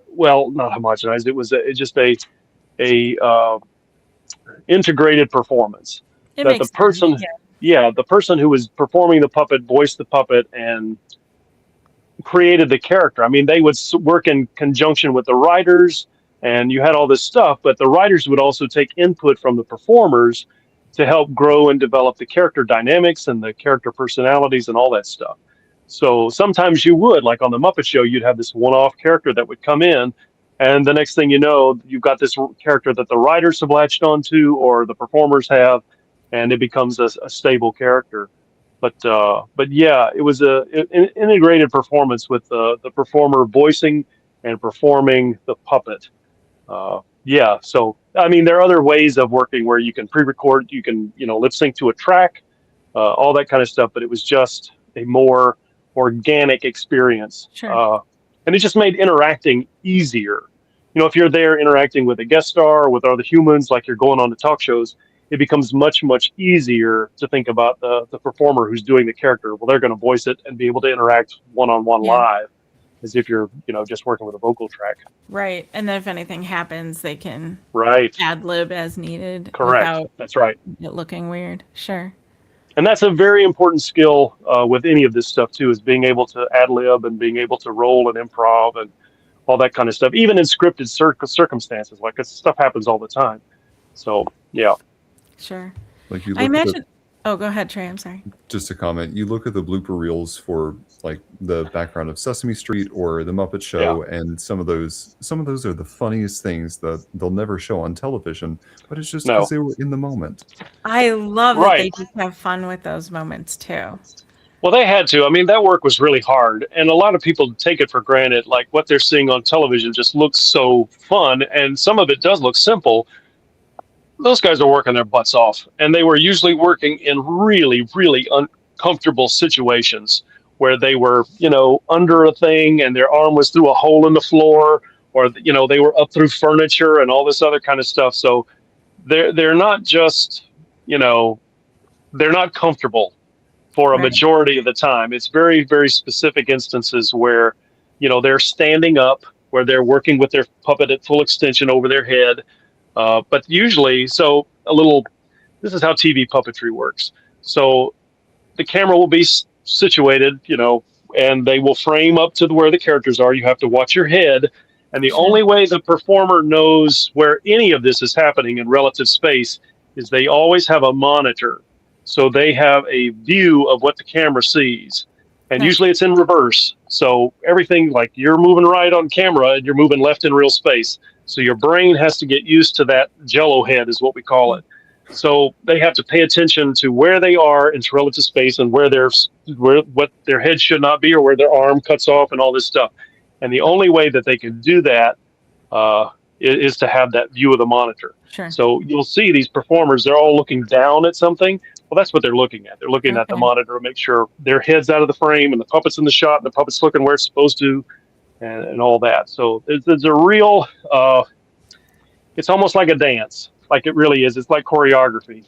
well, not homogenized. It was just a integrated performance it that the makes sense. person, Yeah. yeah, the person who was performing the puppet voiced the puppet and created the character. I mean, they would work in conjunction with the writers and you had all this stuff, but the writers would also take input from the performers to help grow and develop the character dynamics and the character personalities and all that stuff. So sometimes you would, like on the Muppet Show, you'd have this one-off character that would come in, and the next thing you know, you've got this character that the writers have latched onto or the performers have, and it becomes a stable character. But yeah, it was an integrated performance with the performer voicing and performing the puppet. Yeah, so I mean, there are other ways of working where you can pre-record, you can lip sync to a track, all that kind of stuff. But it was just a more organic experience, Sure. and it just made interacting easier. If you're there interacting with a guest star or with other humans, like you're going on to talk shows, it becomes much easier to think about the performer who's doing the character. Well, they're going to voice it and be able to interact one-on-one Yeah. live, as if you're just working with a vocal track. Right. And then if anything happens, they can Right. ad lib as needed Correct. without That's right. it looking weird. Sure. And that's a very important skill with any of this stuff too, is being able to ad lib and being able to roll and improv and all that kind of stuff, even in scripted circumstances. Like, this stuff happens all the time. So yeah. Sure. Like you I look at imagine. Oh, go ahead, Trey. I'm sorry. just a comment. You look at the blooper reels for like the background of Sesame Street or the Muppet Show, and some of those are the funniest things that they'll never show on television. But it's just No. because they were in the moment. I love that they Right. just have fun with those moments too. Well, they had to. I mean, that work was really hard, and a lot of people take it for granted. Like, what they're seeing on television just looks so fun, and some of it does look simple. Those guys are working their butts off, and they were usually working in really uncomfortable situations where they were, under a thing and their arm was through a hole in the floor, or they were up through furniture and all this other kind of stuff. So they're not just, they're not comfortable for a Right. majority of the time. It's very specific instances where, they're standing up, where they're working with their puppet at full extension over their head. But usually, this is how TV puppetry works. So the camera will be situated, and they will frame up to where the characters are. You have to watch your head. And the Sure. only way the performer knows where any of this is happening in relative space is they always have a monitor. So they have a view of what the camera sees. And Nice. usually it's in reverse. So everything, like, you're moving right on camera and you're moving left in real space. So your brain has to get used to that jello head, is what we call it. So they have to pay attention to where they are in relative space and what their head should not be, or where their arm cuts off and all this stuff. And the only way that they can do that is to have that view of the monitor. Sure. So you'll see these performers, they're all looking down at something. Well, that's what they're looking at. They're looking at the Okay. monitor to make sure their head's out of the frame and the puppet's in the shot and the puppet's looking where it's supposed to, and all that. So it's a real, it's almost like a dance. Like, it really is. It's like choreography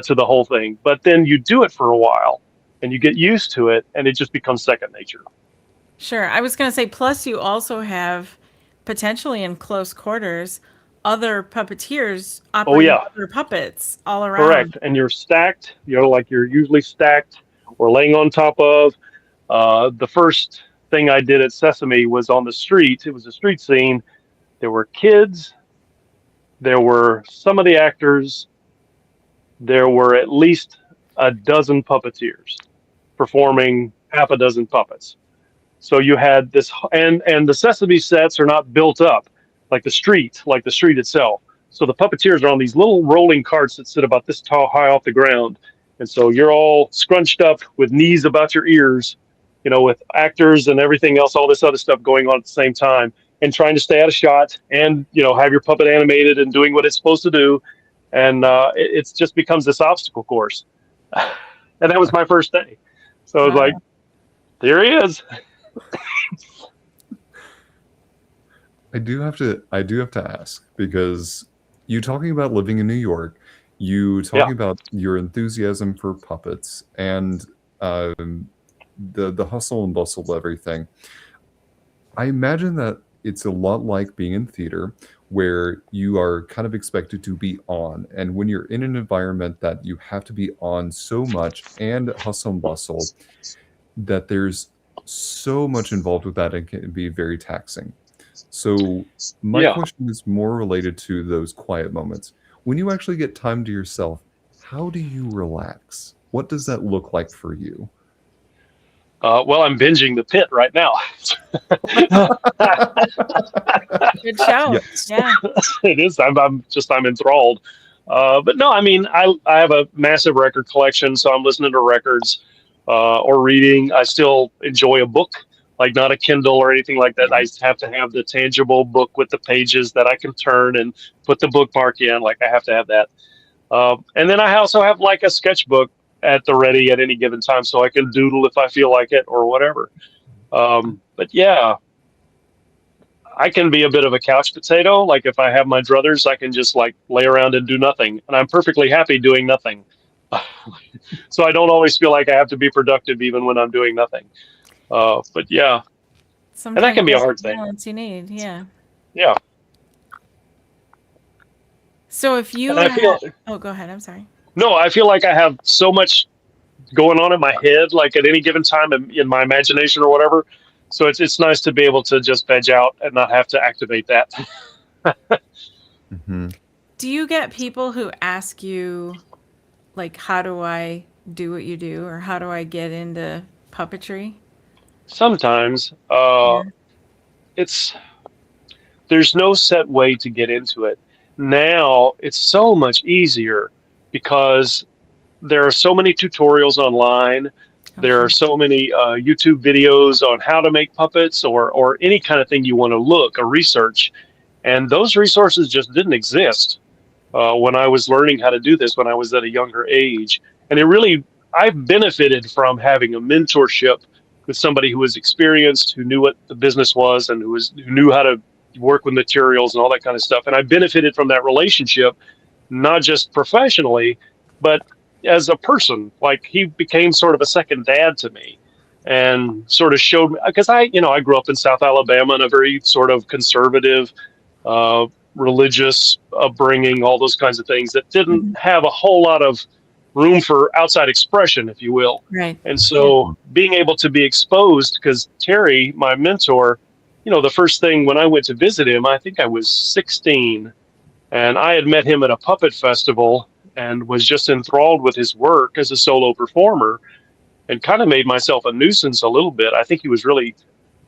to the whole thing. But then you do it for a while and you get used to it, and it just becomes second nature. Sure. I was going to say, plus you also have potentially in close quarters other puppeteers operating yeah. other puppets all around. Correct. And you're stacked, like you're usually stacked or laying on top of. The first thing I did at Sesame was on the street. It was a street scene. There were kids. There were some of the actors. There were at least a dozen puppeteers performing half a dozen puppets. So you had this, and the Sesame sets are not built up like the street itself. So the puppeteers are on these little rolling carts that sit about this tall, high off the ground. And so you're all scrunched up with knees about your ears, with actors and everything else, all this other stuff going on at the same time, and trying to stay out of shot and, have your puppet animated and doing what it's supposed to do. And it just becomes this obstacle course. And that was my first day. So I was like, there he is. I do have to ask, because you talking about living in New York, you talking about your enthusiasm for puppets and the hustle and bustle of everything. I imagine that it's a lot like being in theater, where you are kind of expected to be on, and when you're in an environment that you have to be on so much and hustle and bustle, that there's so much involved with that, and can be very taxing. So my Yeah. question is more related to those quiet moments. When you actually get time to yourself, how do you relax? What does that look like for you? Well, I'm binging The Pit right now. Good show. Yes. Yeah. It is. I'm enthralled. But no, I mean, I have a massive record collection, so I'm listening to records or reading. I still enjoy a book, like not a Kindle or anything like that. I have to have the tangible book with the pages that I can turn and put the bookmark in. Like I have to have that. And then I also have like a sketchbook at the ready at any given time, so I can doodle if I feel like it or whatever. But yeah, I can be a bit of a couch potato. Like if I have my druthers, I can just like lay around and do nothing, and I'm perfectly happy doing nothing. So I don't always feel like I have to be productive even when I'm doing nothing. But yeah, and that Sometimes can be a that's hard the thing. balance you need. Yeah. Yeah, So if you and I had, feel oh, go ahead. I'm sorry. no, I feel like I have so much going on in my head, like at any given time in my imagination or whatever. So it's nice to be able to just veg out and not have to activate that. Hmm. Do you get people who ask you, like, how do I do what you do, or how do I get into puppetry? Sometimes Yeah. it's there's no set way to get into it. Now it's so much easier because there are so many tutorials online. Oh, There are sure. so many YouTube videos on how to make puppets or any kind of thing you want to look or research. And those resources just didn't exist when I was learning how to do this when I was at a younger age. And I've benefited from having a mentorship with somebody who was experienced, who knew what the business was, and who knew how to work with materials and all that kind of stuff. And I benefited from that relationship, not just professionally, but as a person. Like he became sort of a second dad to me, and sort of showed me because I grew up in South Alabama in a very sort of conservative, uh, religious upbringing, all those kinds of things that didn't Hmm. have a whole lot of room for outside expression, if you will. Right. And Yeah. so being able to be exposed, because Terry, my mentor, the first thing when I went to visit him, I think I was 16, and I had met him at a puppet festival and was just enthralled with his work as a solo performer and kind of made myself a nuisance a little bit. I think he was really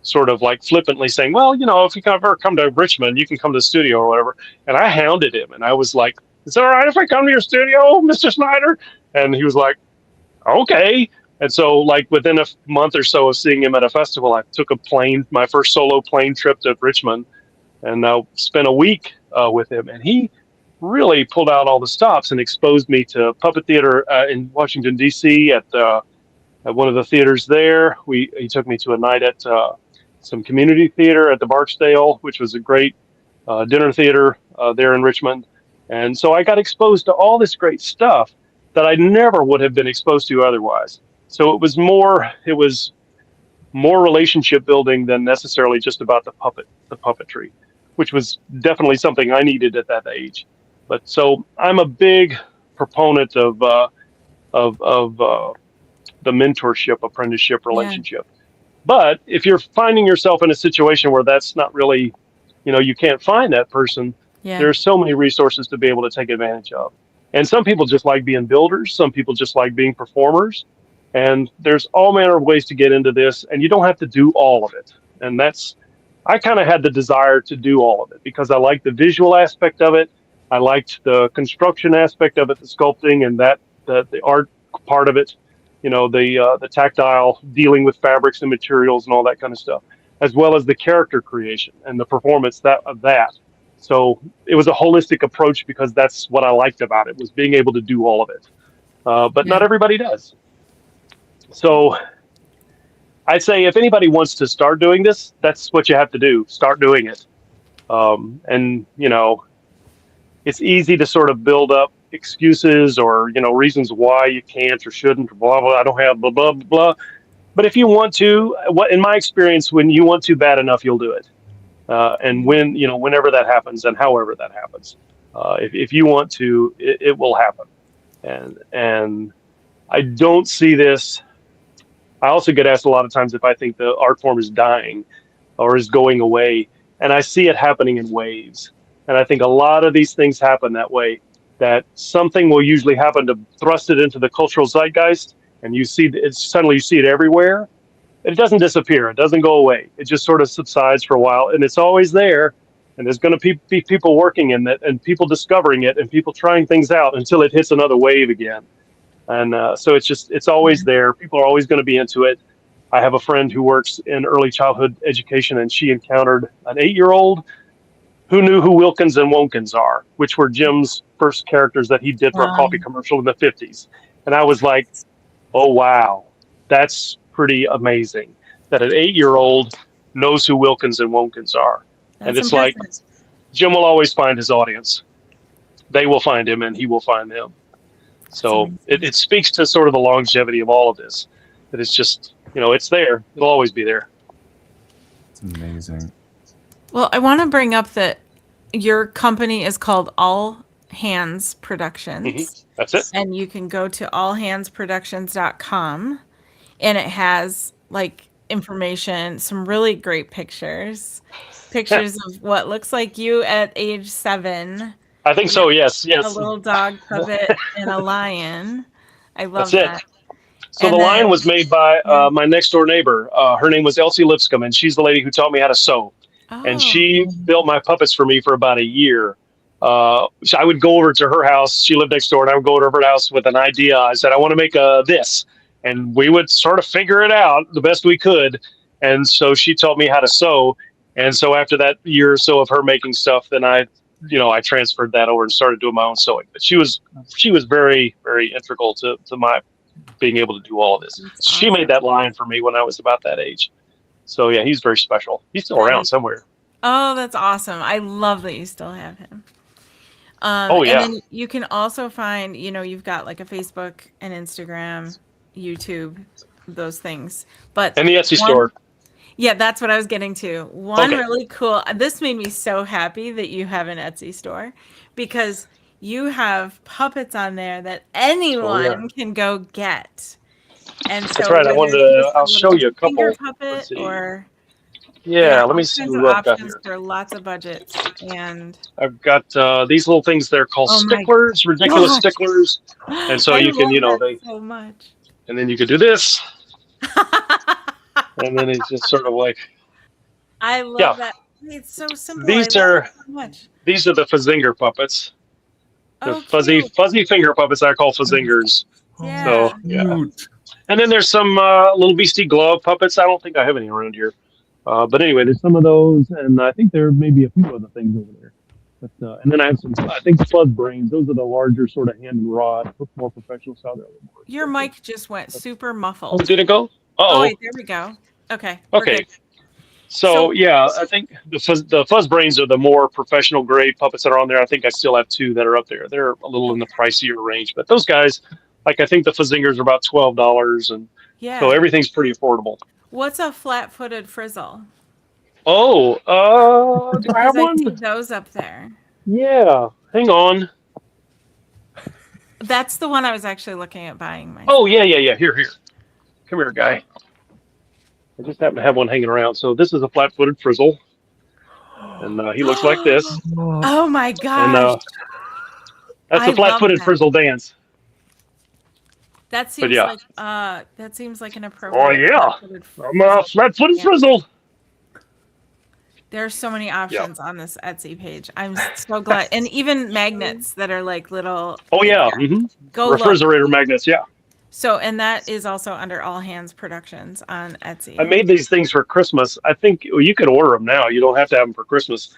sort of like flippantly saying, well, if you ever come to Richmond, you can come to the studio or whatever. And I hounded him and I was like, is it all right if I come to your studio, Mr. Snyder? And he was like, okay. And so like within a month or so of seeing him at a festival, I took my first solo plane trip to Richmond, and spent a week with him. And he really pulled out all the stops and exposed me to puppet theater in Washington, D.C. At one of the theaters there. He took me to a night at some community theater at the Barksdale, which was a great dinner theater there in Richmond. And so I got exposed to all this great stuff that I never would have been exposed to otherwise. So it was more relationship building than necessarily just about the puppetry, which was definitely something I needed at that age. But so I'm a big proponent of the mentorship apprenticeship Yeah. relationship. But if you're finding yourself in a situation where that's not really, you can't find that person, Yeah. there's so many resources to be able to take advantage of. And some people just like being builders, some people just like being performers. And there's all manner of ways to get into this, and you don't have to do all of it. And I kind of had the desire to do all of it because I liked the visual aspect of it. I liked the construction aspect of it, the sculpting, and the art part of it. The tactile dealing with fabrics and materials and all that kind of stuff, as well as the character creation and the performance of that. So it was a holistic approach because that's what I liked about it, was being able to do all of it. But Yeah. not everybody does. So I'd say if anybody wants to start doing this, that's what you have to do. Start doing it. And it's easy to sort of build up excuses or reasons why you can't or shouldn't or blah blah. I don't have blah blah blah. But if you want to, what in my experience, when you want to bad enough, you'll do it. And whenever that happens and however that happens, if you want to, it will happen. And I don't see this. I also get asked a lot of times if I think the art form is dying or is going away. and I see it happening in waves. And I think a lot of these things happen that way, that something will usually happen to thrust it into the cultural zeitgeist, and you see it suddenly, you see it everywhere. It doesn't disappear. It doesn't go away. It just sort of subsides for a while, and it's always there. And there's going to be people working in it, and people discovering it, and people trying things out until it hits another wave again. And so it's always there. People are always going to be into it. I have a friend who works in early childhood education, and she encountered an 8-year-old who knew who Wilkins and Wonkins are, which were Jim's first characters that he did for a coffee commercial in the 50s. And I was like, oh, wow, that's pretty amazing that an 8-year-old knows who Wilkins and Wonkins are. That's and it's impressive. like, Jim will always find his audience. They will find him, and he will find them. So it speaks to sort of the longevity of all of this. That it's just, it's there. It'll always be there. It's amazing. Well, I want to bring up that your company is called All Hands Productions. Mm-hmm. That's it. And you can go to allhandsproductions.com, and it has like information, some really great pictures of what looks like you at age 7. I think so. Yes. A little dog puppet and a lion. I love that. So the lion was made by my next door neighbor. Her name was Elsie Lipscomb, and she's the lady who taught me how to sew. Oh. And she built my puppets for me for about a year. So I would go over to her house. She lived next door, and I would go over to her house with an idea. I said, I want to make this. And we would sort of figure it out the best we could. And so she taught me how to sew. And so after that year or so of her making stuff, then I transferred that over and started doing my own sewing. But she was very, very integral to my being able to do all of this. That's She awesome. made that line for me when I was about that age. So yeah, he's very special. He's still around somewhere. Oh, that's awesome. I love that you still have him. Oh, yeah. And then you can also find, you've got like a Facebook and Instagram, YouTube, those things. But And the Etsy store. Yeah, that's what I was getting to. One Okay. really cool. This made me so happy that you have an Etsy store, because you have puppets on there that anyone can go get. And so That's right. I wanted to. I'll show you a couple. finger Let's puppet see. or Yeah, let all me see kinds of what I've got options here. for lots of budgets. And I've got these little things. They're called Oh my sticklers, ridiculous gosh. sticklers. And so I you can, love they, that so much. and then you could do this, and then it's just sort of like I love Yeah. that. It's so simple. These I love are- it so much. these are the Fazinger puppets, the Oh, fuzzy cute. finger puppets I call Fazingers. Yeah. So yeah. Cute. And then there's some little beastie glove puppets. I don't think I have any around here. But anyway, there's some of those, and I think there may be a few other things over there. But and then I have some, I think fuzz brains. Those are the larger sort of hand and rod, more professional style. They're a little more Your expensive. mic just went super Oh, muffled. did it go? Oh, Uh-oh. wait, there we go. Okay. we're Okay. good. So So- yeah, I think the fuzz brains are the more professional grade puppets that are on there. I think I still have 2 that are up there. They're a little in the pricier range, but those guys, like I think the Fazingers are about $12, and Yeah. so everything's pretty affordable. What's a flat-footed frizzle? Oh, do I have Because I see one? those up there. Yeah, hang on. That's the one I was actually looking at buying myself. Oh yeah. Here. Come here, guy. I just happen to have one hanging around. So this is a flat-footed frizzle, and he looks like this. Oh my And gosh. that's I the love flat-footed that. frizzle dance. That seems yeah. like that seems like an appropriate. Oh yeah, flat-footed I'm a flat-footed Yeah. frizzle. There's so many options on this Etsy page. I'm so glad, and even magnets that are like little. Oh yeah, Go look. refrigerator magnets. Yeah, So, and that is also under All Hands Productions on Etsy. I made these things for Christmas. I think you can order them now. You don't have to have them for Christmas.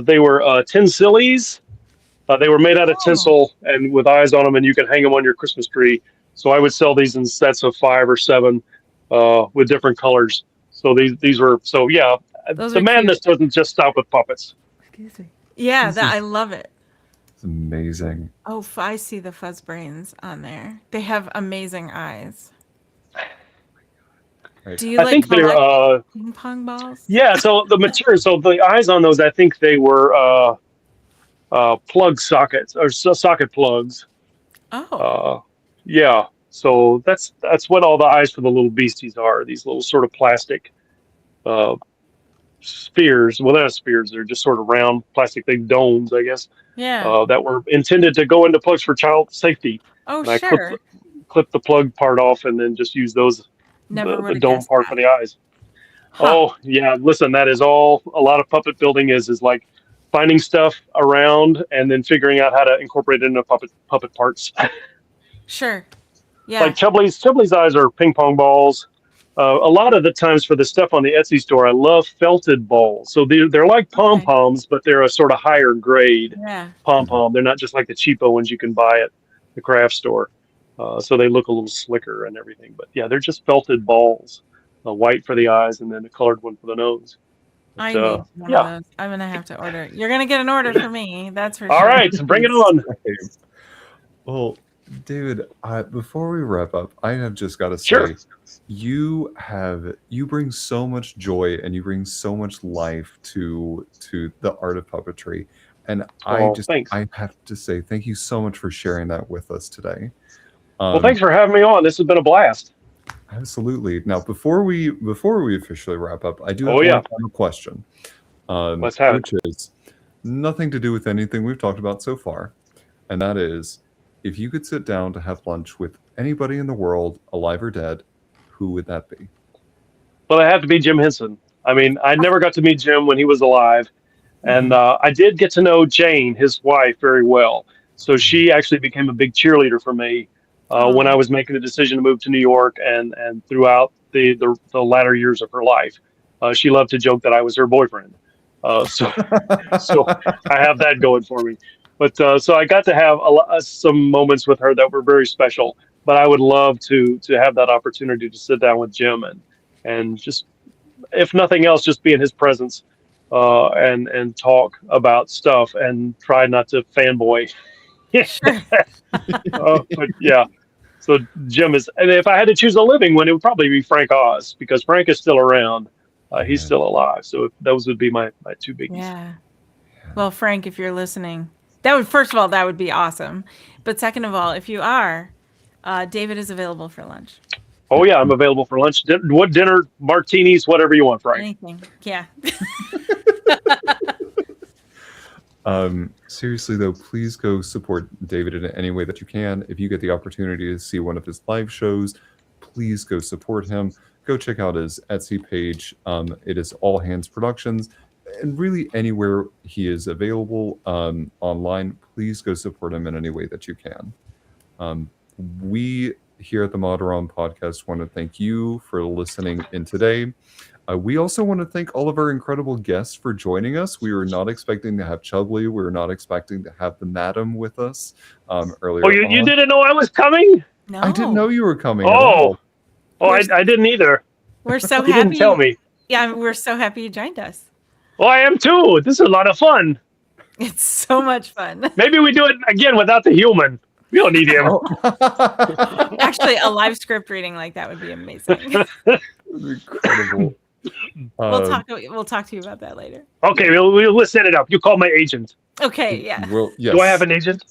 They were tin sillies. They were made out of tinsel and with eyes on them, and you can hang them on your Christmas tree. So I would sell these in sets of 5 or 7 with different colors. So these were yeah. Those The are madness doesn't just stop with puppets. Excuse me. Yeah, I love it. It's amazing. Oh, I see the fuzz brains on there. They have amazing eyes. Right. Do you I like think they're collect ping pong balls? yeah. So the material, so the eyes on those, I think they were plug sockets or socket plugs. Oh, Yeah. So that's what all the eyes for the little beasties are. These little sort of plastic spheres. Well, they're not spheres. They're just sort of round plastic thing, domes, I guess, Yeah. that were intended to go into plugs for child safety. Oh, And I sure. clipped the plug part off and then just use those, Never would the have dome guessed part that. for the eyes. Huh. Oh, yeah. Listen, that is all a lot of puppet building is like finding stuff around and then figuring out how to incorporate it into puppet parts. Sure. Like Yeah. Chubley's eyes are ping pong balls. A lot of the times for the stuff on the Etsy store, I love felted balls. So they're like pom Okay. poms, but they're a sort of higher grade Yeah. pom pom. They're not just like the cheapo ones you can buy at the craft store. So they look a little slicker and everything. But yeah, they're just felted balls, a white for the eyes and then a colored one for the nose. I But need one of yeah. those. I'm gonna have to order. You're gonna get an order for me. That's for All sure. right, so bring it on. Well, David, before we wrap up, I have just got to say, Sure. you bring so much joy and you bring so much life to the art of puppetry, and Thanks. I have to say thank you so much for sharing that with us today. Well, thanks for having me on. This has been a blast. Absolutely. Now, before we officially wrap up, I do have Oh, yeah. one final question, Let's have it. which is nothing to do with anything we've talked about so far, and that is, if you could sit down to have lunch with anybody in the world, alive or dead, who would that be? Well, it had to be Jim Henson. I mean, I never got to meet Jim when he was alive, and I did get to know Jane, his wife, very well. So she actually became a big cheerleader for me when I was making the decision to move to New York, and throughout the latter years of her life. She loved to joke that I was her boyfriend. So so I have that going for me. But so I got to have some moments with her that were very special. But I would love to have that opportunity to sit down with Jim and just, if nothing else, just be in his presence and talk about stuff and try not to fanboy. Sure. But yeah, so Jim is, and if I had to choose a living one, it would probably be Frank Oz because Frank is still around. He's still alive. So those would be my two biggies. Yeah. Well, Frank, if you're listening, that would, first of all, that would be awesome. But second of all, if you are, David is available for lunch. Oh yeah, I'm available for lunch. What dinner, martinis, whatever you want, Frank. Anything. Yeah. Seriously though, please go support David in any way that you can. If you get the opportunity to see one of his live shows, please go support him. Go check out his Etsy page. It is All Hands Productions, and really anywhere he is available online, please go support him in any way that you can. We here at the Moderon Podcast want to thank you for listening in today. We also want to thank all of our incredible guests for joining us. We were not expecting to have Chubley. We were not expecting to have the Madam with us earlier. Oh, you didn't know I was coming? No. I didn't know you were coming at all. I didn't either. We're so You happy. didn't tell me. Yeah, we're so happy you joined us. Well, I am too. This is a lot of fun. It's so much fun. Maybe we do it again without the human. We don't need him. Actually, a live script reading like that would be amazing. Incredible. We'll talk to you about that later. Okay, we'll set it up. You call my agent. Okay, yeah. Well, yes. Do I have an agent?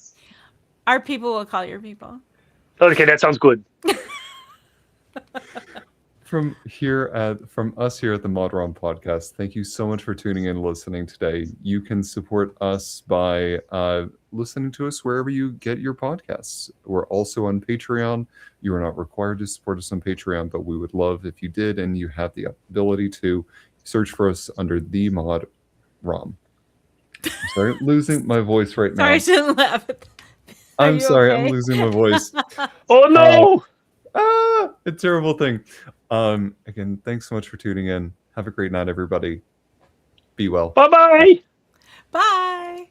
Our people will call your people. Okay, that sounds good. From us here at the Moderon Podcast, thank you so much for tuning in and listening today. You can support us by listening to us wherever you get your podcasts. We're also on Patreon. You are not required to support us on Patreon, but we would love if you did, and you have the ability to search for us under the Mod Rom. Sorry, losing my voice right now. Sorry, I shouldn't laugh. I'm sorry, okay? I'm losing my voice. Oh no! A terrible thing. Again, thanks so much for tuning in. Have a great night, everybody. Be well. Bye-bye. Bye.